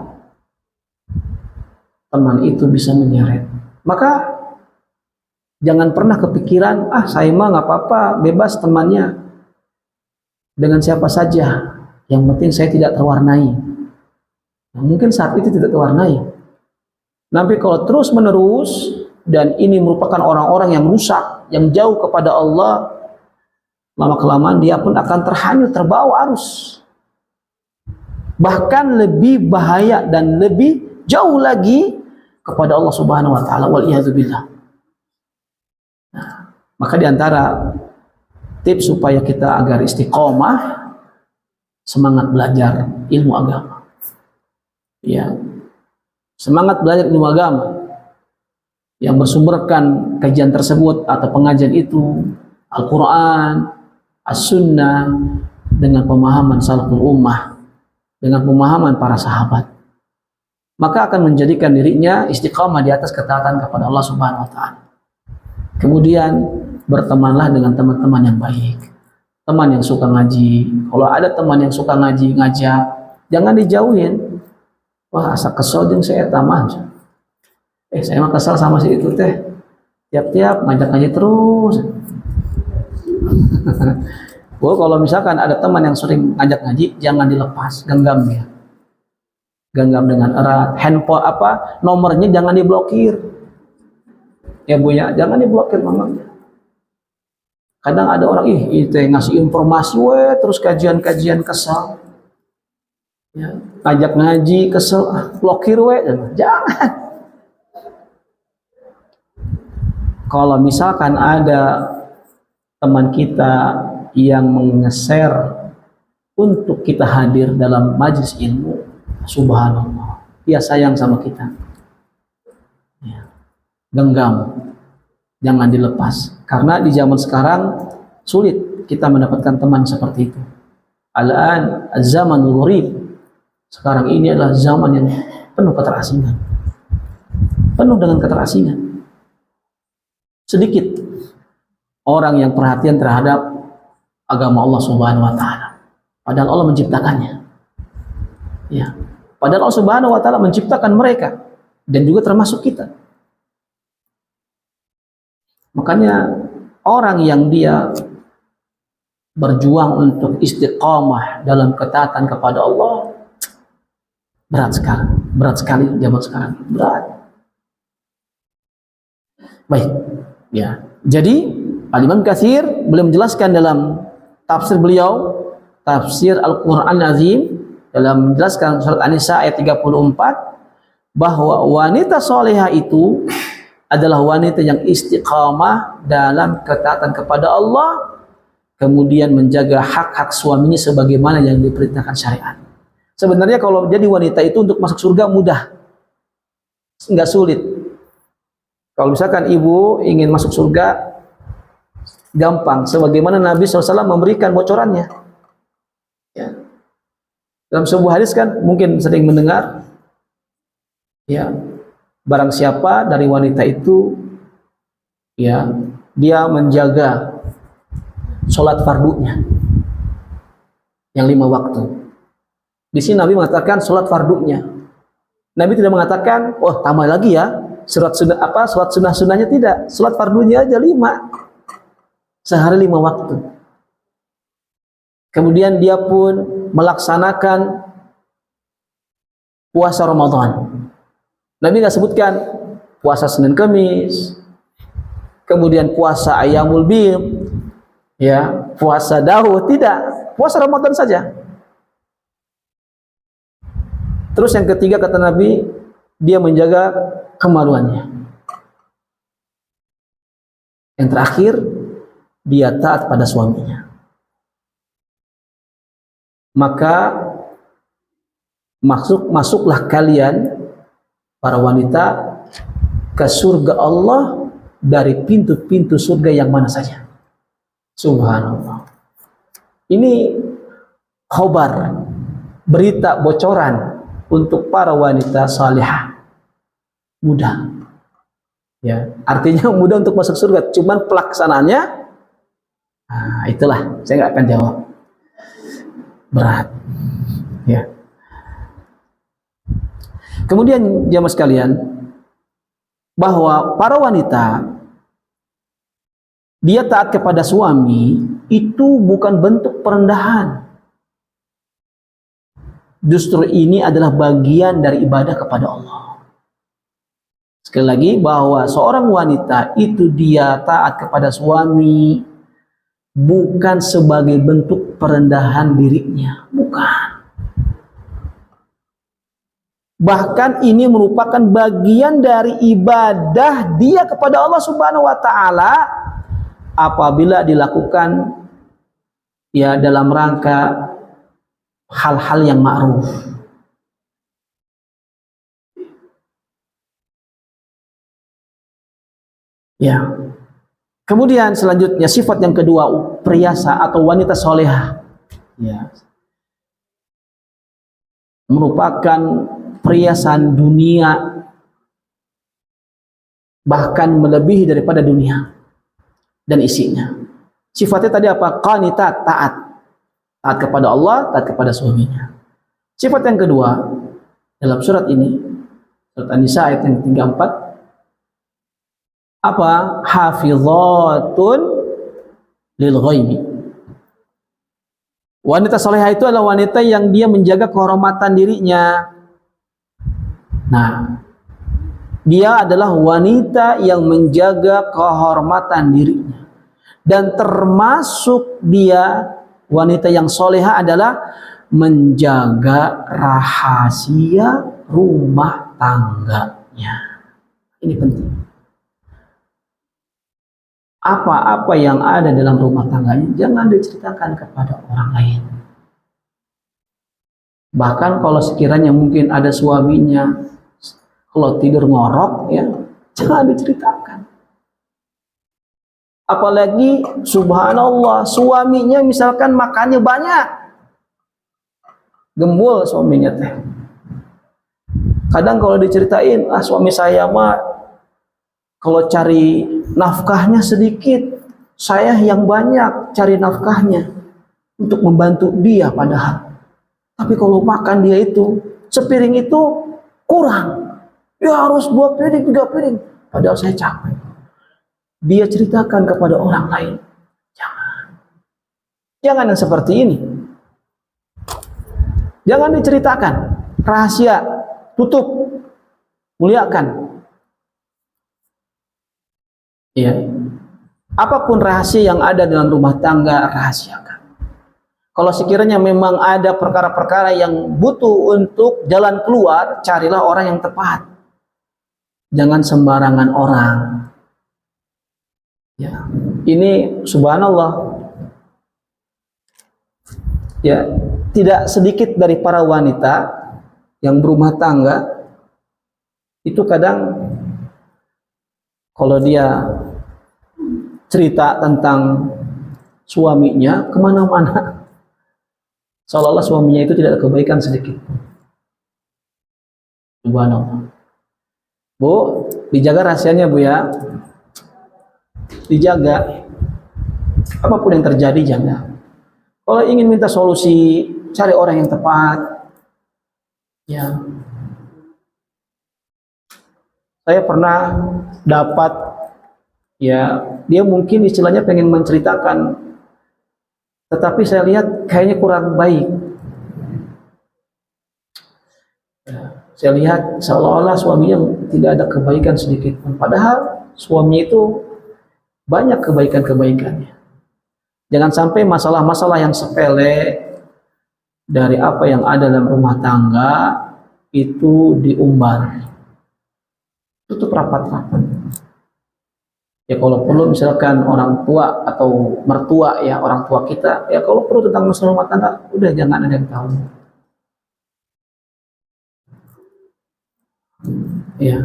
Teman itu bisa menyeret. Maka jangan pernah kepikiran, saya mah nggak apa-apa, bebas temannya dengan siapa saja. Yang penting saya tidak terwarnai. Nah, mungkin saat itu tidak terwarnai. Tapi kalau terus menerus, dan ini merupakan orang-orang yang rusak, yang jauh kepada Allah, lama-kelamaan dia pun akan terhanyut, terbawa arus. Bahkan lebih bahaya dan lebih jauh lagi kepada Allah Subhanahu wa taala, wal iyadzubillah. Nah, maka diantara tips supaya kita agar istiqomah, semangat belajar ilmu agama. Ya. Semangat belajar ilmu agama yang bersumberkan kajian tersebut atau pengajian itu Al-Quran, As-Sunnah, dengan pemahaman salaful ummah, dengan pemahaman para sahabat, maka akan menjadikan dirinya istiqamah di atas ketaatan kepada Allah Subhanahu wa taala. Kemudian bertemanlah dengan teman-teman yang baik, teman yang suka ngaji. Kalau ada teman yang suka ngaji, ngajak, jangan dijauhin. Wah, asa kesel jeung saya taman. Saya mah kesal sama si itu teh. Tiap-tiap ngajak ngaji terus. Kalau misalkan ada teman yang sering ngajak ngaji, jangan dilepas, genggam dia. Genggam dengan erat. Handphone nomornya jangan diblokir. Ya Bu ya, jangan diblokir nomornya. Kadang ada orang itu yang ngasih informasi terus kajian-kajian kesel. Ya, ajak ngaji kesel, blokir jangan. Kalau misalkan ada teman kita yang meng-share untuk kita hadir dalam majlis ilmu, subhanallah, dia sayang sama kita. Ya. Genggam, jangan dilepas. Karena di zaman sekarang sulit kita mendapatkan teman seperti itu. Al-an az-zamanul gharib. Sekarang ini adalah zaman yang penuh keterasingan. Penuh dengan keterasingan. Sedikit orang yang perhatian terhadap agama Allah Subhanahu wa taala. Padahal Allah menciptakannya. Ya. Padahal Allah Subhanahu wa taala menciptakan mereka dan juga termasuk kita. Makanya orang yang dia berjuang untuk istiqamah dalam ketaatan kepada Allah berat sekali zaman sekarang, berat. Baik. Ya, jadi Al-Imam Katsir beliau menjelaskan dalam tafsir beliau, tafsir Al-Quran Azim, dalam menjelaskan surat An-Nisa ayat 34, bahwa wanita solehah itu adalah wanita yang istiqamah dalam ketaatan kepada Allah, kemudian menjaga hak-hak suaminya sebagaimana yang diperintahkan syariat. Sebenarnya kalau jadi wanita itu untuk masuk surga mudah, nggak sulit. Kalau misalkan ibu ingin masuk surga, gampang. Sebagaimana Nabi SAW memberikan bocorannya. Ya. Dalam sebuah hadis kan mungkin sering mendengar, ya, barang siapa dari wanita itu, ya, dia menjaga sholat fardunya yang 5 waktu. Di sini Nabi mengatakan sholat fardunya. Nabi tidak mengatakan, oh tambah lagi ya. Sholat sunnah-sunnahnya tidak, sholat fardunya aja 5, sehari 5 waktu. Kemudian dia pun melaksanakan puasa Ramadan. Nabi nggak sebutkan puasa Senin Kamis, kemudian puasa Ayyamul Bid, ya, puasa Daud, tidak, puasa Ramadan saja. Terus yang ketiga kata Nabi, dia menjaga kemaluannya. Yang terakhir, dia taat pada suaminya. Maka masuklah kalian para wanita ke surga Allah dari pintu-pintu surga yang mana saja. Subhanallah. Ini khabar, berita bocoran untuk para wanita salihah. Mudah, ya, artinya mudah untuk masuk surga, cuman pelaksanaannya, nah, itulah saya nggak akan jawab, berat, ya. Kemudian jamaah sekalian, bahwa para wanita dia taat kepada suami itu bukan bentuk perendahan, justru ini adalah bagian dari ibadah kepada Allah. Sekali lagi, bahwa seorang wanita itu dia taat kepada suami bukan sebagai bentuk perendahan dirinya, bukan. Bahkan ini merupakan bagian dari ibadah dia kepada Allah Subhanahu wa taala apabila dilakukan, ya, dalam rangka hal-hal yang ma'ruf. Ya. Kemudian selanjutnya sifat yang kedua, priasa atau wanita solehah, ya, merupakan perhiasan dunia, bahkan melebihi daripada dunia dan isinya. Sifatnya tadi apa? Qanitat, taat kepada Allah, taat kepada suaminya. Sifat yang kedua dalam surat ini, surat An-Nisa ayat yang 34, apa? Hafizatun lil ghaibi. Wanita salehah itu adalah wanita yang dia menjaga kehormatan dirinya. Nah, dia adalah wanita yang menjaga kehormatan dirinya. Dan termasuk dia wanita yang soleha adalah menjaga rahasia rumah tangganya. Ini penting. Apa-apa yang ada dalam rumah tangganya jangan diceritakan kepada orang lain. Bahkan kalau sekiranya mungkin ada suaminya, kalau tidur ngorok, ya jangan diceritakan. Apalagi subhanallah, suaminya misalkan makannya banyak, gembul suaminya teh. Kadang kalau diceritain, suami saya mah kalau cari nafkahnya sedikit, saya yang banyak cari nafkahnya untuk membantu dia padahal. Tapi kalau makan dia itu, sepiring itu kurang. Dia harus 2 piring, 3 piring. Padahal saya capek. Dia ceritakan kepada orang lain. Jangan. Jangan yang seperti ini. Jangan diceritakan. Rahasia. Tutup. Muliakan. Ya. Apapun rahasia yang ada dalam rumah tangga, rahasiakan. Kalau sekiranya memang ada perkara-perkara yang butuh untuk jalan keluar, carilah orang yang tepat. Jangan sembarangan orang. Ya, ini subhanallah. Ya, tidak sedikit dari para wanita yang berumah tangga itu kadang kalau dia cerita tentang suaminya kemana-mana, seolah-olah suaminya itu tidak ada kebaikan sedikit. Subhanallah. Bu, dijaga rahasianya Bu ya. Dijaga. Apapun yang terjadi jaga. Kalau ingin minta solusi, cari orang yang tepat. Ya. Saya pernah dapat, ya, dia mungkin istilahnya pengen menceritakan, tetapi saya lihat kayaknya kurang baik. Saya lihat seolah-olah suaminya tidak ada kebaikan sedikit pun. Padahal suami itu banyak kebaikan-kebaikannya. Jangan sampai masalah-masalah yang sepele dari apa yang ada dalam rumah tangga itu diumbar. Tutup rapat-rapat. Ya kalau perlu misalkan orang tua atau mertua ya, orang tua kita, ya kalau perlu tentang masalah rumah tangga, udah jangan ada yang tahu. Ya,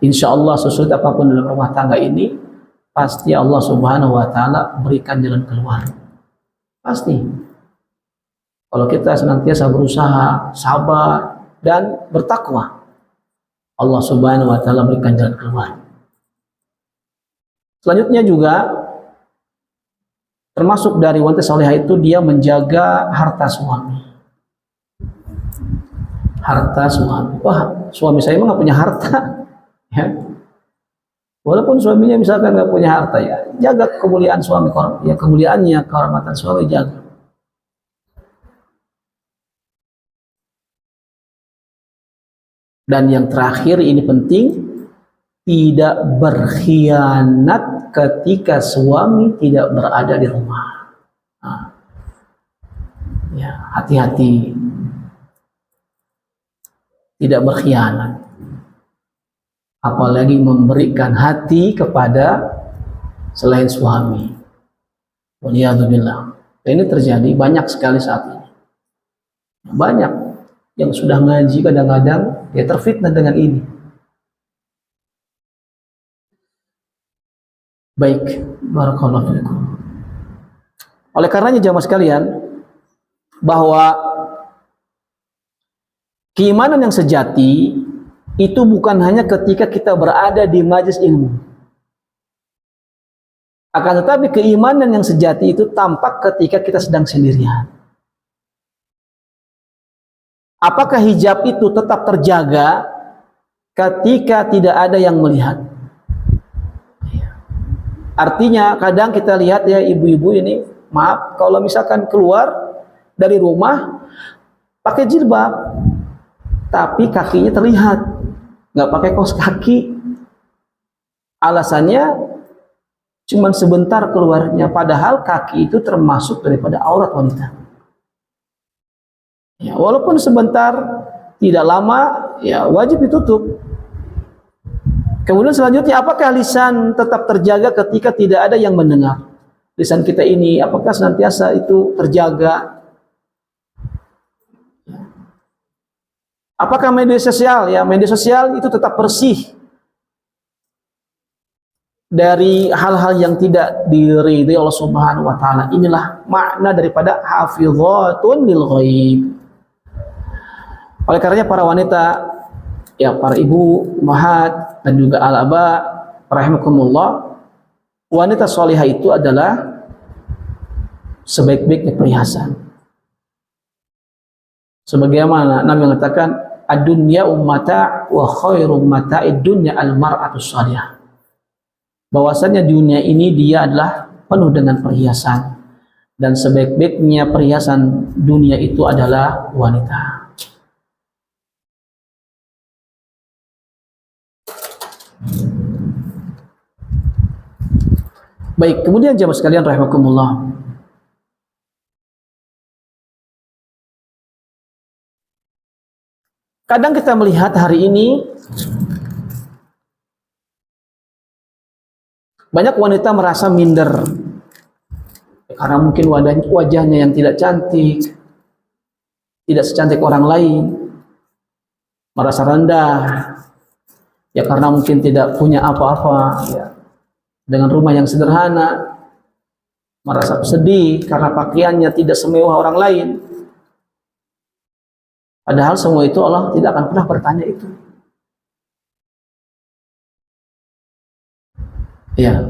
insya Allah sesulit apapun dalam rumah tangga ini, pasti Allah Subhanahu Wa Taala berikan jalan keluar. Pasti. Kalau kita senantiasa berusaha, sabar dan bertakwa, Allah Subhanahu Wa Taala berikan jalan keluar. Selanjutnya juga termasuk dari wanita salihah itu dia menjaga harta suami. Harta suami. Wah, suami saya emang nggak punya harta. Ya. Walaupun suaminya misalkan nggak punya harta, ya jaga kemuliaan suami, ya kemuliaannya, kehormatan suami jaga. Dan yang terakhir ini penting, tidak berkhianat ketika suami tidak berada di rumah. Nah, ya hati-hati. Tidak berkhianat, apalagi memberikan hati kepada selain suami. Waliyadzubillah. Ini terjadi banyak sekali saat ini. Banyak yang sudah ngaji kadang-kadang dia terfitnah dengan ini. Baik, barakallahu fikum. Oleh karenanya jamaah sekalian, bahwa keimanan yang sejati itu bukan hanya ketika kita berada di majelis ilmu. Akan tetapi keimanan yang sejati itu tampak ketika kita sedang sendirian. Apakah hijab itu tetap terjaga ketika tidak ada yang melihat? Artinya kadang kita lihat ya ibu-ibu ini, maaf kalau misalkan keluar dari rumah pakai jilbab, tapi kakinya terlihat, nggak pakai kaos kaki. Alasannya cuman sebentar keluarnya, padahal kaki itu termasuk daripada aurat wanita. Ya, walaupun sebentar, tidak lama, ya wajib ditutup. Kemudian selanjutnya, apakah lisan tetap terjaga ketika tidak ada yang mendengar? Lisan kita ini apakah senantiasa itu terjaga? Apakah media sosial, ya media sosial itu tetap bersih dari hal-hal yang tidak diridhai Allah Subhanahu wa taala? Inilah makna daripada hafizatun lil ghaib. Oleh karenanya para wanita, ya para ibu, ummahat dan juga al-aba rahimakumullah, wanita salihah itu adalah sebaik-baiknya perhiasan. Sebagaimana Nabi mengatakan, ad-dunya ummata wa khairu mata'id dunya al-mar'atus salihah. Bahwasanya dunia ini dia adalah penuh dengan perhiasan, dan sebaik-baiknya perhiasan dunia itu adalah wanita. Baik, kemudian jamaah sekalian rahimakumullah, kadang kita melihat hari ini banyak wanita merasa minder karena mungkin wajahnya yang tidak cantik, tidak secantik orang lain, merasa rendah ya karena mungkin tidak punya apa-apa, ya, dengan rumah yang sederhana, merasa sedih karena pakaiannya tidak semewah orang lain. Padahal semua itu Allah tidak akan pernah bertanya itu. Ya,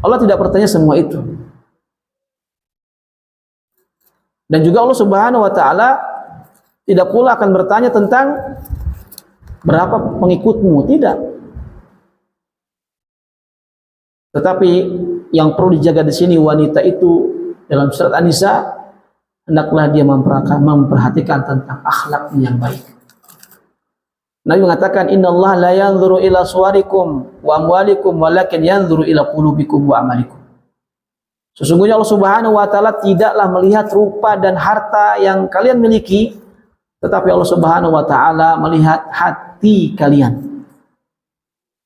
Allah tidak bertanya semua itu. Dan juga Allah Subhanahu wa taala tidak pula akan bertanya tentang berapa pengikutmu, tidak. Tetapi yang perlu dijaga di sini wanita itu dalam surat An-Nisa, hendaklah dia memperhatikan tentang akhlak yang baik. Nabi mengatakan, innallaha la yanzuru ila suwarikum wa amwalikum walakin yanzuru ila qulubikum wa amalikum. Sesungguhnya Allah Subhanahu wa taala tidaklah melihat rupa dan harta yang kalian miliki, tetapi Allah Subhanahu wa taala melihat hati kalian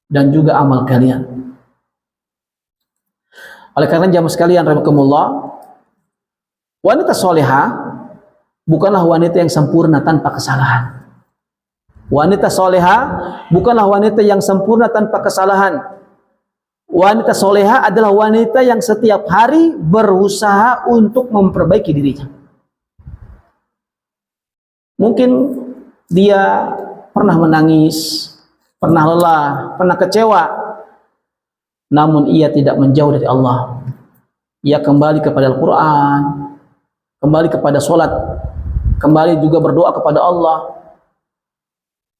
dan juga amal kalian. Oleh karena jamaah sekalian rahimakumullah, wanita solehah bukanlah wanita yang sempurna tanpa kesalahan. Wanita solehah bukanlah wanita yang sempurna tanpa kesalahan. Wanita solehah adalah wanita yang setiap hari berusaha untuk memperbaiki dirinya. Mungkin dia pernah menangis, pernah lelah, pernah kecewa, namun ia tidak menjauh dari Allah. Ia kembali kepada Al-Quran, kembali kepada sholat, kembali juga berdoa kepada Allah.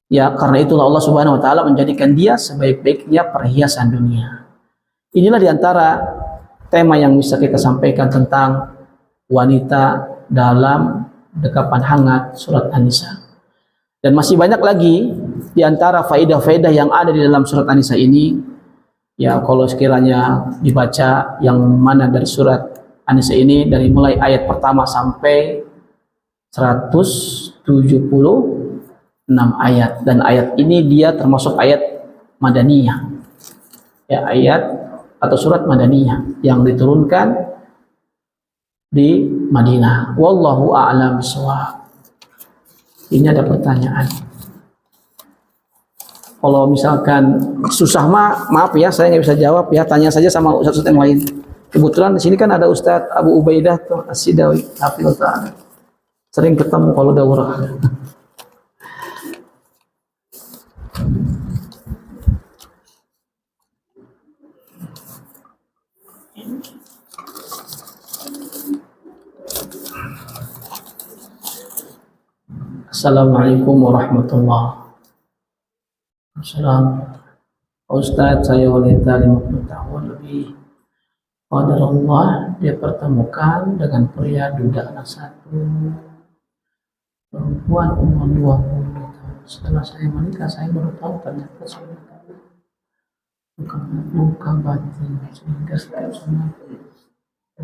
Ya, karena itulah Allah Subhanahu wa taala menjadikan dia sebaik-baiknya perhiasan dunia. Inilah diantara tema yang bisa kita sampaikan tentang wanita dalam dekapan hangat surat An-Nisa. Dan masih banyak lagi diantara faedah-faedah yang ada di dalam surat An-Nisa ini. Ya, kalau sekiranya dibaca yang mana dari surat An-Nisa ini, dari mulai ayat pertama sampai 176 ayat, dan ayat ini dia termasuk ayat Madaniyah, ya, ayat atau surat Madaniyah yang diturunkan di Madinah. Wallahu a'lam bishawab. Ini ada pertanyaan. Kalau misalkan susah maaf ya, saya nggak bisa jawab ya, tanya saja sama ustaz yang lain. Kebetulan di sini kan ada Ustadz Abu Ubaidah tuh As-Sidawi, hafizallahu ta'ala. Sering ketemu kalau daurah. Assalamualaikum warahmatullahi wabarakatuh. Assalamualaikum. Ustaz, saya wanita 50 tahun lebih. Qadarullah, dia pertemukan dengan pria duda anak satu, perempuan umur 20 tahun. Setelah saya menikah, saya baru tahu ternyata sudah tahu. bukan luka batin sehingga setiap saat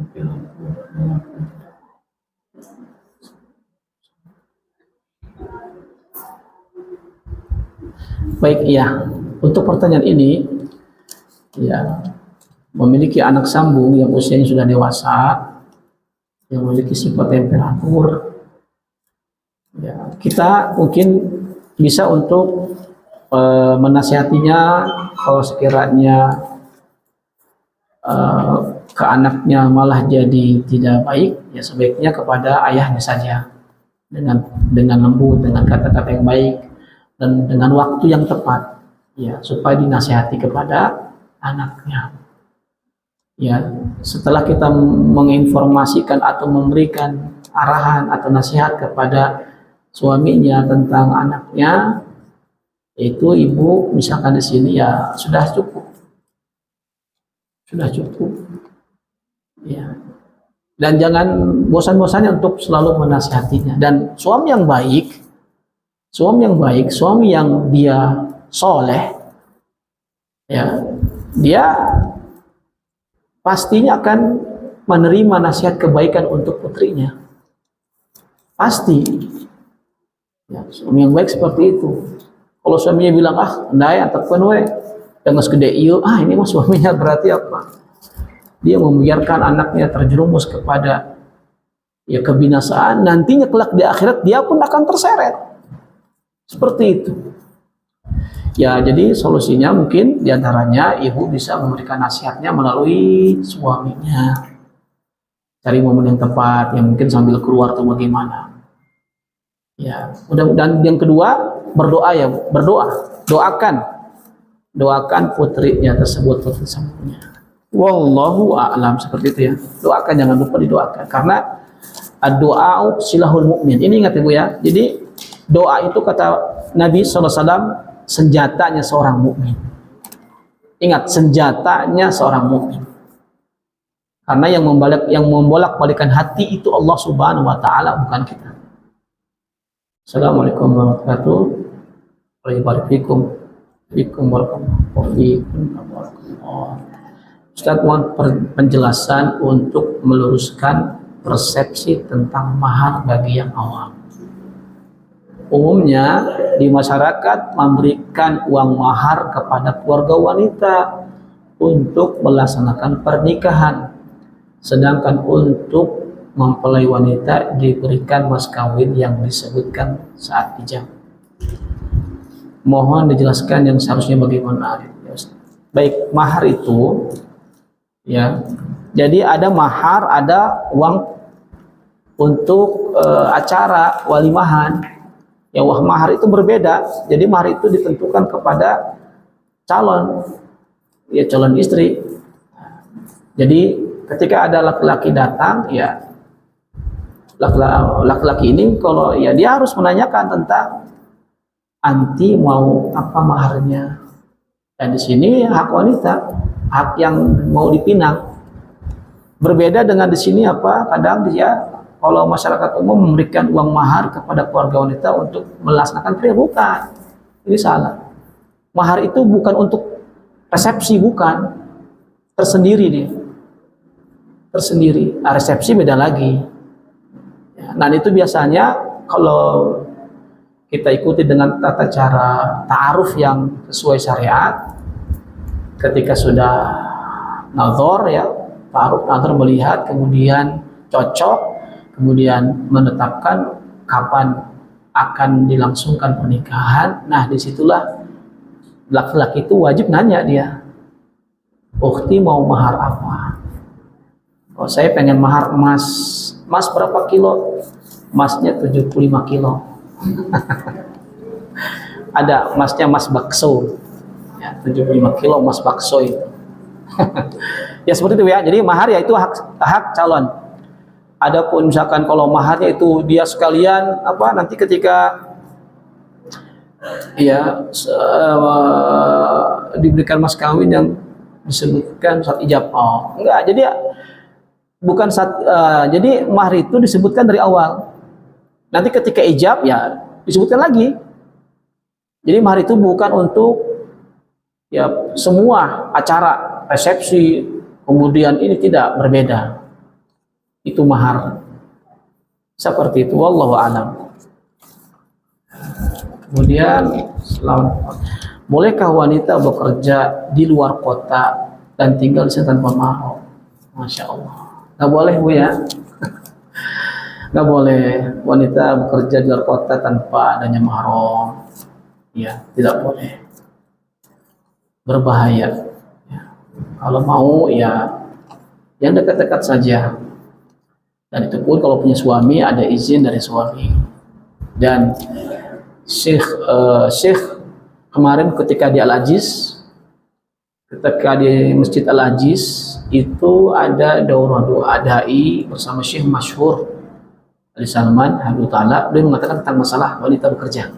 perilaku. Baik, ya. Untuk pertanyaan ini, ya, memiliki anak sambung yang usianya sudah dewasa, yang memiliki sifat temperatur, ya, kita mungkin bisa untuk menasihatinya kalau sekiranya ke anaknya malah jadi tidak baik, ya sebaiknya kepada ayahnya saja dengan lembut, dengan kata-kata yang baik dan dengan waktu yang tepat, ya, supaya dinasihati kepada anaknya. Ya, setelah kita menginformasikan atau memberikan arahan atau nasihat kepada suaminya tentang anaknya, itu ibu misalkan di sini ya sudah cukup, ya. Dan jangan bosan-bosannya untuk selalu menasihatinya. Dan suami yang baik, suami yang dia soleh, ya, dia pastinya akan menerima nasihat kebaikan untuk putrinya. Pasti. Ya, suami yang baik seperti itu. Kalau suaminya bilang, ndai antarkan we, dengan segede iyo, ini mah suaminya berarti apa? Dia membiarkan anaknya terjerumus kepada ya kebinasaan, nantinya kelak di akhirat dia pun akan terseret. Seperti itu. Ya, jadi solusinya mungkin diantaranya ibu bisa memberikan nasihatnya melalui suaminya. Cari momen yang tepat, yang mungkin sambil keluar atau bagaimana. Ya, dan yang kedua berdoa, ya, doakan putrinya tersebut, putri sambungnya. Wallahu a'lam, seperti itu ya. Doakan, jangan lupa didoakan, karena doa silahul mukmin. Ini ingat ibu ya. Jadi doa itu kata Nabi SAW senjatanya seorang mukmin. Ingat, senjatanya seorang mukmin. Karena yang membolak-balikan hati itu Allah Subhanahu wa taala, bukan kita. Assalamualaikum warahmatullahi wabarakatuh. Ustaz, mohon penjelasan untuk meluruskan persepsi tentang mahar bagi yang awam. Umumnya di masyarakat memberikan uang mahar kepada keluarga wanita untuk melaksanakan pernikahan, sedangkan untuk mempelai wanita diberikan mas kawin yang disebutkan saat ijab. Mohon dijelaskan yang seharusnya bagaimana. Baik, mahar itu, ya, jadi ada mahar, ada uang untuk acara walimahan. Ya, uang mahar itu berbeda. Jadi mahar itu ditentukan kepada calon istri. Jadi ketika ada laki-laki datang, ya laki-laki ini kalau ya dia harus menanyakan tentang anti mau apa maharnya. Dan di sini hak wanita, hak yang mau dipinang. Berbeda dengan di sini apa? Kadang dia kalau masyarakat umum memberikan uang mahar kepada keluarga wanita untuk melaksanakan pria, bukan. Ini salah. Mahar itu bukan untuk resepsi, bukan. Tersendiri dia. Tersendiri. Nah, resepsi beda lagi. Ya, nah itu biasanya kalau kita ikuti dengan tata cara ta'aruf yang sesuai syariat, ketika sudah nazar, ya, ta'aruf nazar, melihat, kemudian cocok, kemudian menetapkan kapan akan dilangsungkan pernikahan. Nah, disitulah laki-laki itu wajib nanya dia, ukhti mau mahar apa? Oh, saya pengen mahar emas. Emas berapa kilo? Emasnya 75 kilo. Ada emasnya emas bakso. Ya, 75 kilo emas bakso itu. Ya seperti itu ya. Jadi mahar ya itu hak calon. Adapun misalkan kalau maharnya itu dia sekalian apa, nanti ketika ya diberikan mas kawin yang disebutkan saat ijab. Oh, enggak. Jadi bukan saat jadi mahar itu disebutkan dari awal. Nanti ketika ijab ya disebutkan lagi. Jadi mahar itu bukan untuk ya semua acara resepsi kemudian ini tidak berbeda, itu mahar seperti itu, wallahu alam. Kemudian bolehkah wanita bekerja di luar kota dan tinggal di sana tanpa mahram? Masya Allah, nggak boleh Bu ya. Nggak boleh wanita bekerja di luar kota tanpa adanya mahram, ya tidak boleh, berbahaya ya. Kalau mau ya yang dekat-dekat saja, dan itu pun kalau punya suami ada izin dari suami. Dan Syekh kemarin ketika di Al-Ajiz, ketika di Masjid Al-Ajiz itu ada daurah doa dai bersama Syekh masyhur Ali Salman Habibullah Ta'ala. Dia mengatakan tentang masalah wanita bekerja.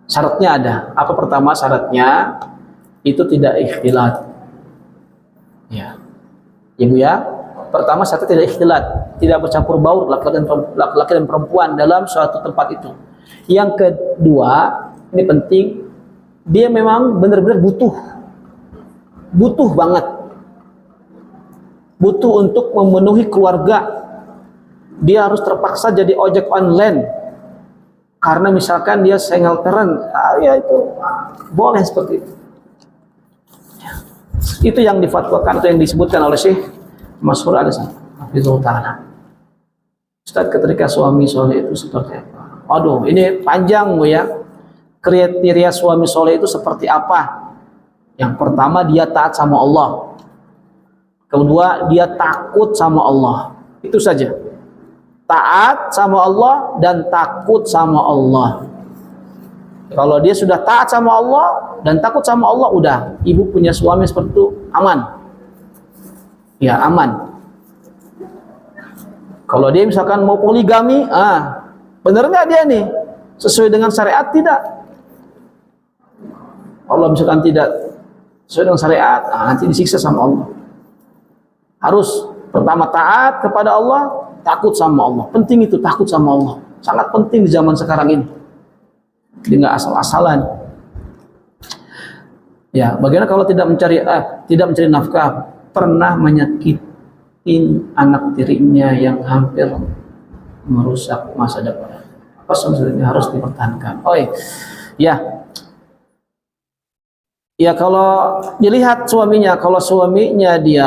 Syaratnya ada. Apa pertama syaratnya? Itu tidak ikhtilat. Ya. Ibu ya. Pertama syaratnya tidak ikhtilat, tidak bercampur baur laki-laki dan perempuan dalam suatu tempat itu. Yang kedua, ini penting, dia memang benar-benar butuh banget. Butuh untuk memenuhi keluarga. Dia harus terpaksa jadi ojek online karena misalkan dia sengel-teran, ya itu boleh seperti itu. Itu yang difatwakan atau yang disebutkan oleh Syekh Masyhur Ali Habibullah Ta'ala. Ustaz, ketika suami soleh itu seperti apa? Aduh, ini panjang Bu ya. Kriteria suami soleh itu seperti apa? Yang pertama, dia taat sama Allah. Kedua, dia takut sama Allah. Itu saja. Taat sama Allah dan takut sama Allah. Kalau dia sudah taat sama Allah dan takut sama Allah, udah, ibu punya suami seperti itu, aman. Ya, aman. Kalau dia misalkan mau poligami, benar nggak dia nih? Sesuai dengan syariat tidak? Allah misalkan tidak sesuai dengan syariat, nanti disiksa sama Allah. Harus pertama taat kepada Allah, takut sama Allah. Penting itu, takut sama Allah. Sangat penting di zaman sekarang ini. Dia nggak asal-asalan. Ya, bagaimana kalau tidak mencari nafkah, pernah menyakitin anak tirinya yang hampir merusak masa depan? Apa sebenarnya harus dipertahankan? Oh ya. Ya, kalau dilihat suaminya, kalau suaminya dia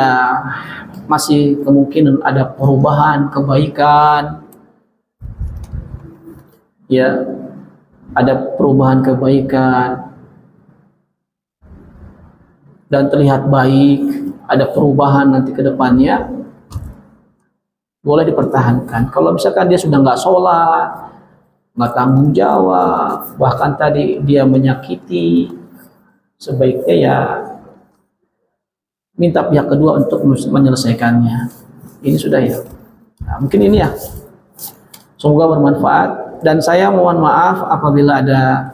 masih kemungkinan ada perubahan, kebaikan, ya, ada perubahan kebaikan dan terlihat baik, ada perubahan nanti ke depannya, boleh dipertahankan. Kalau misalkan dia sudah nggak sholat, nggak tanggung jawab, bahkan tadi dia menyakiti, sebaiknya ya minta pihak kedua untuk menyelesaikannya. Ini sudah ya. Nah, mungkin ini ya. Semoga bermanfaat. Dan saya mohon maaf apabila ada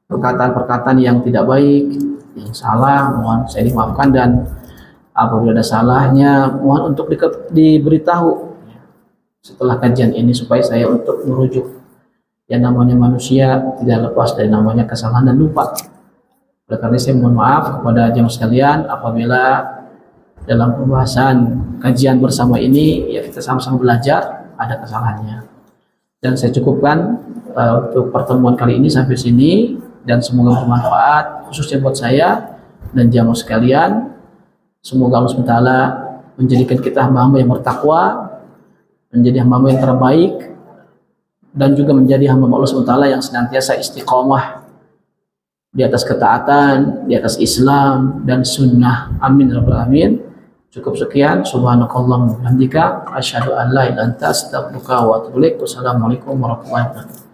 perkataan-perkataan yang tidak baik, yang salah, mohon saya dimaafkan. Dan apabila ada salahnya, mohon untuk diberitahu setelah kajian ini supaya saya untuk merujuk. Yang namanya manusia tidak lepas dari namanya kesalahan dan lupa. Oleh karena saya mohon maaf kepada jemaah sekalian apabila dalam pembahasan kajian bersama ini ya kita sama-sama belajar ada kesalahannya. Dan saya cukupkan untuk pertemuan kali ini sampai sini, dan semoga bermanfaat khususnya buat saya dan jemaah sekalian. Semoga Allah SWT menjadikan kita hamba-hamba yang bertakwa, menjadi hamba-hamba yang terbaik, dan juga menjadi hamba Allah SWT yang senantiasa istiqomah di atas ketaatan, di atas Islam dan sunnah. Amin ya rabbal alamin. Cukup sekian. Subhanakallahumma wa bihamdika asyhadu an la ilaha illa anta astaghfiruka wa atubu ilaik. Wassalamualaikum warahmatullahi wabarakatuh.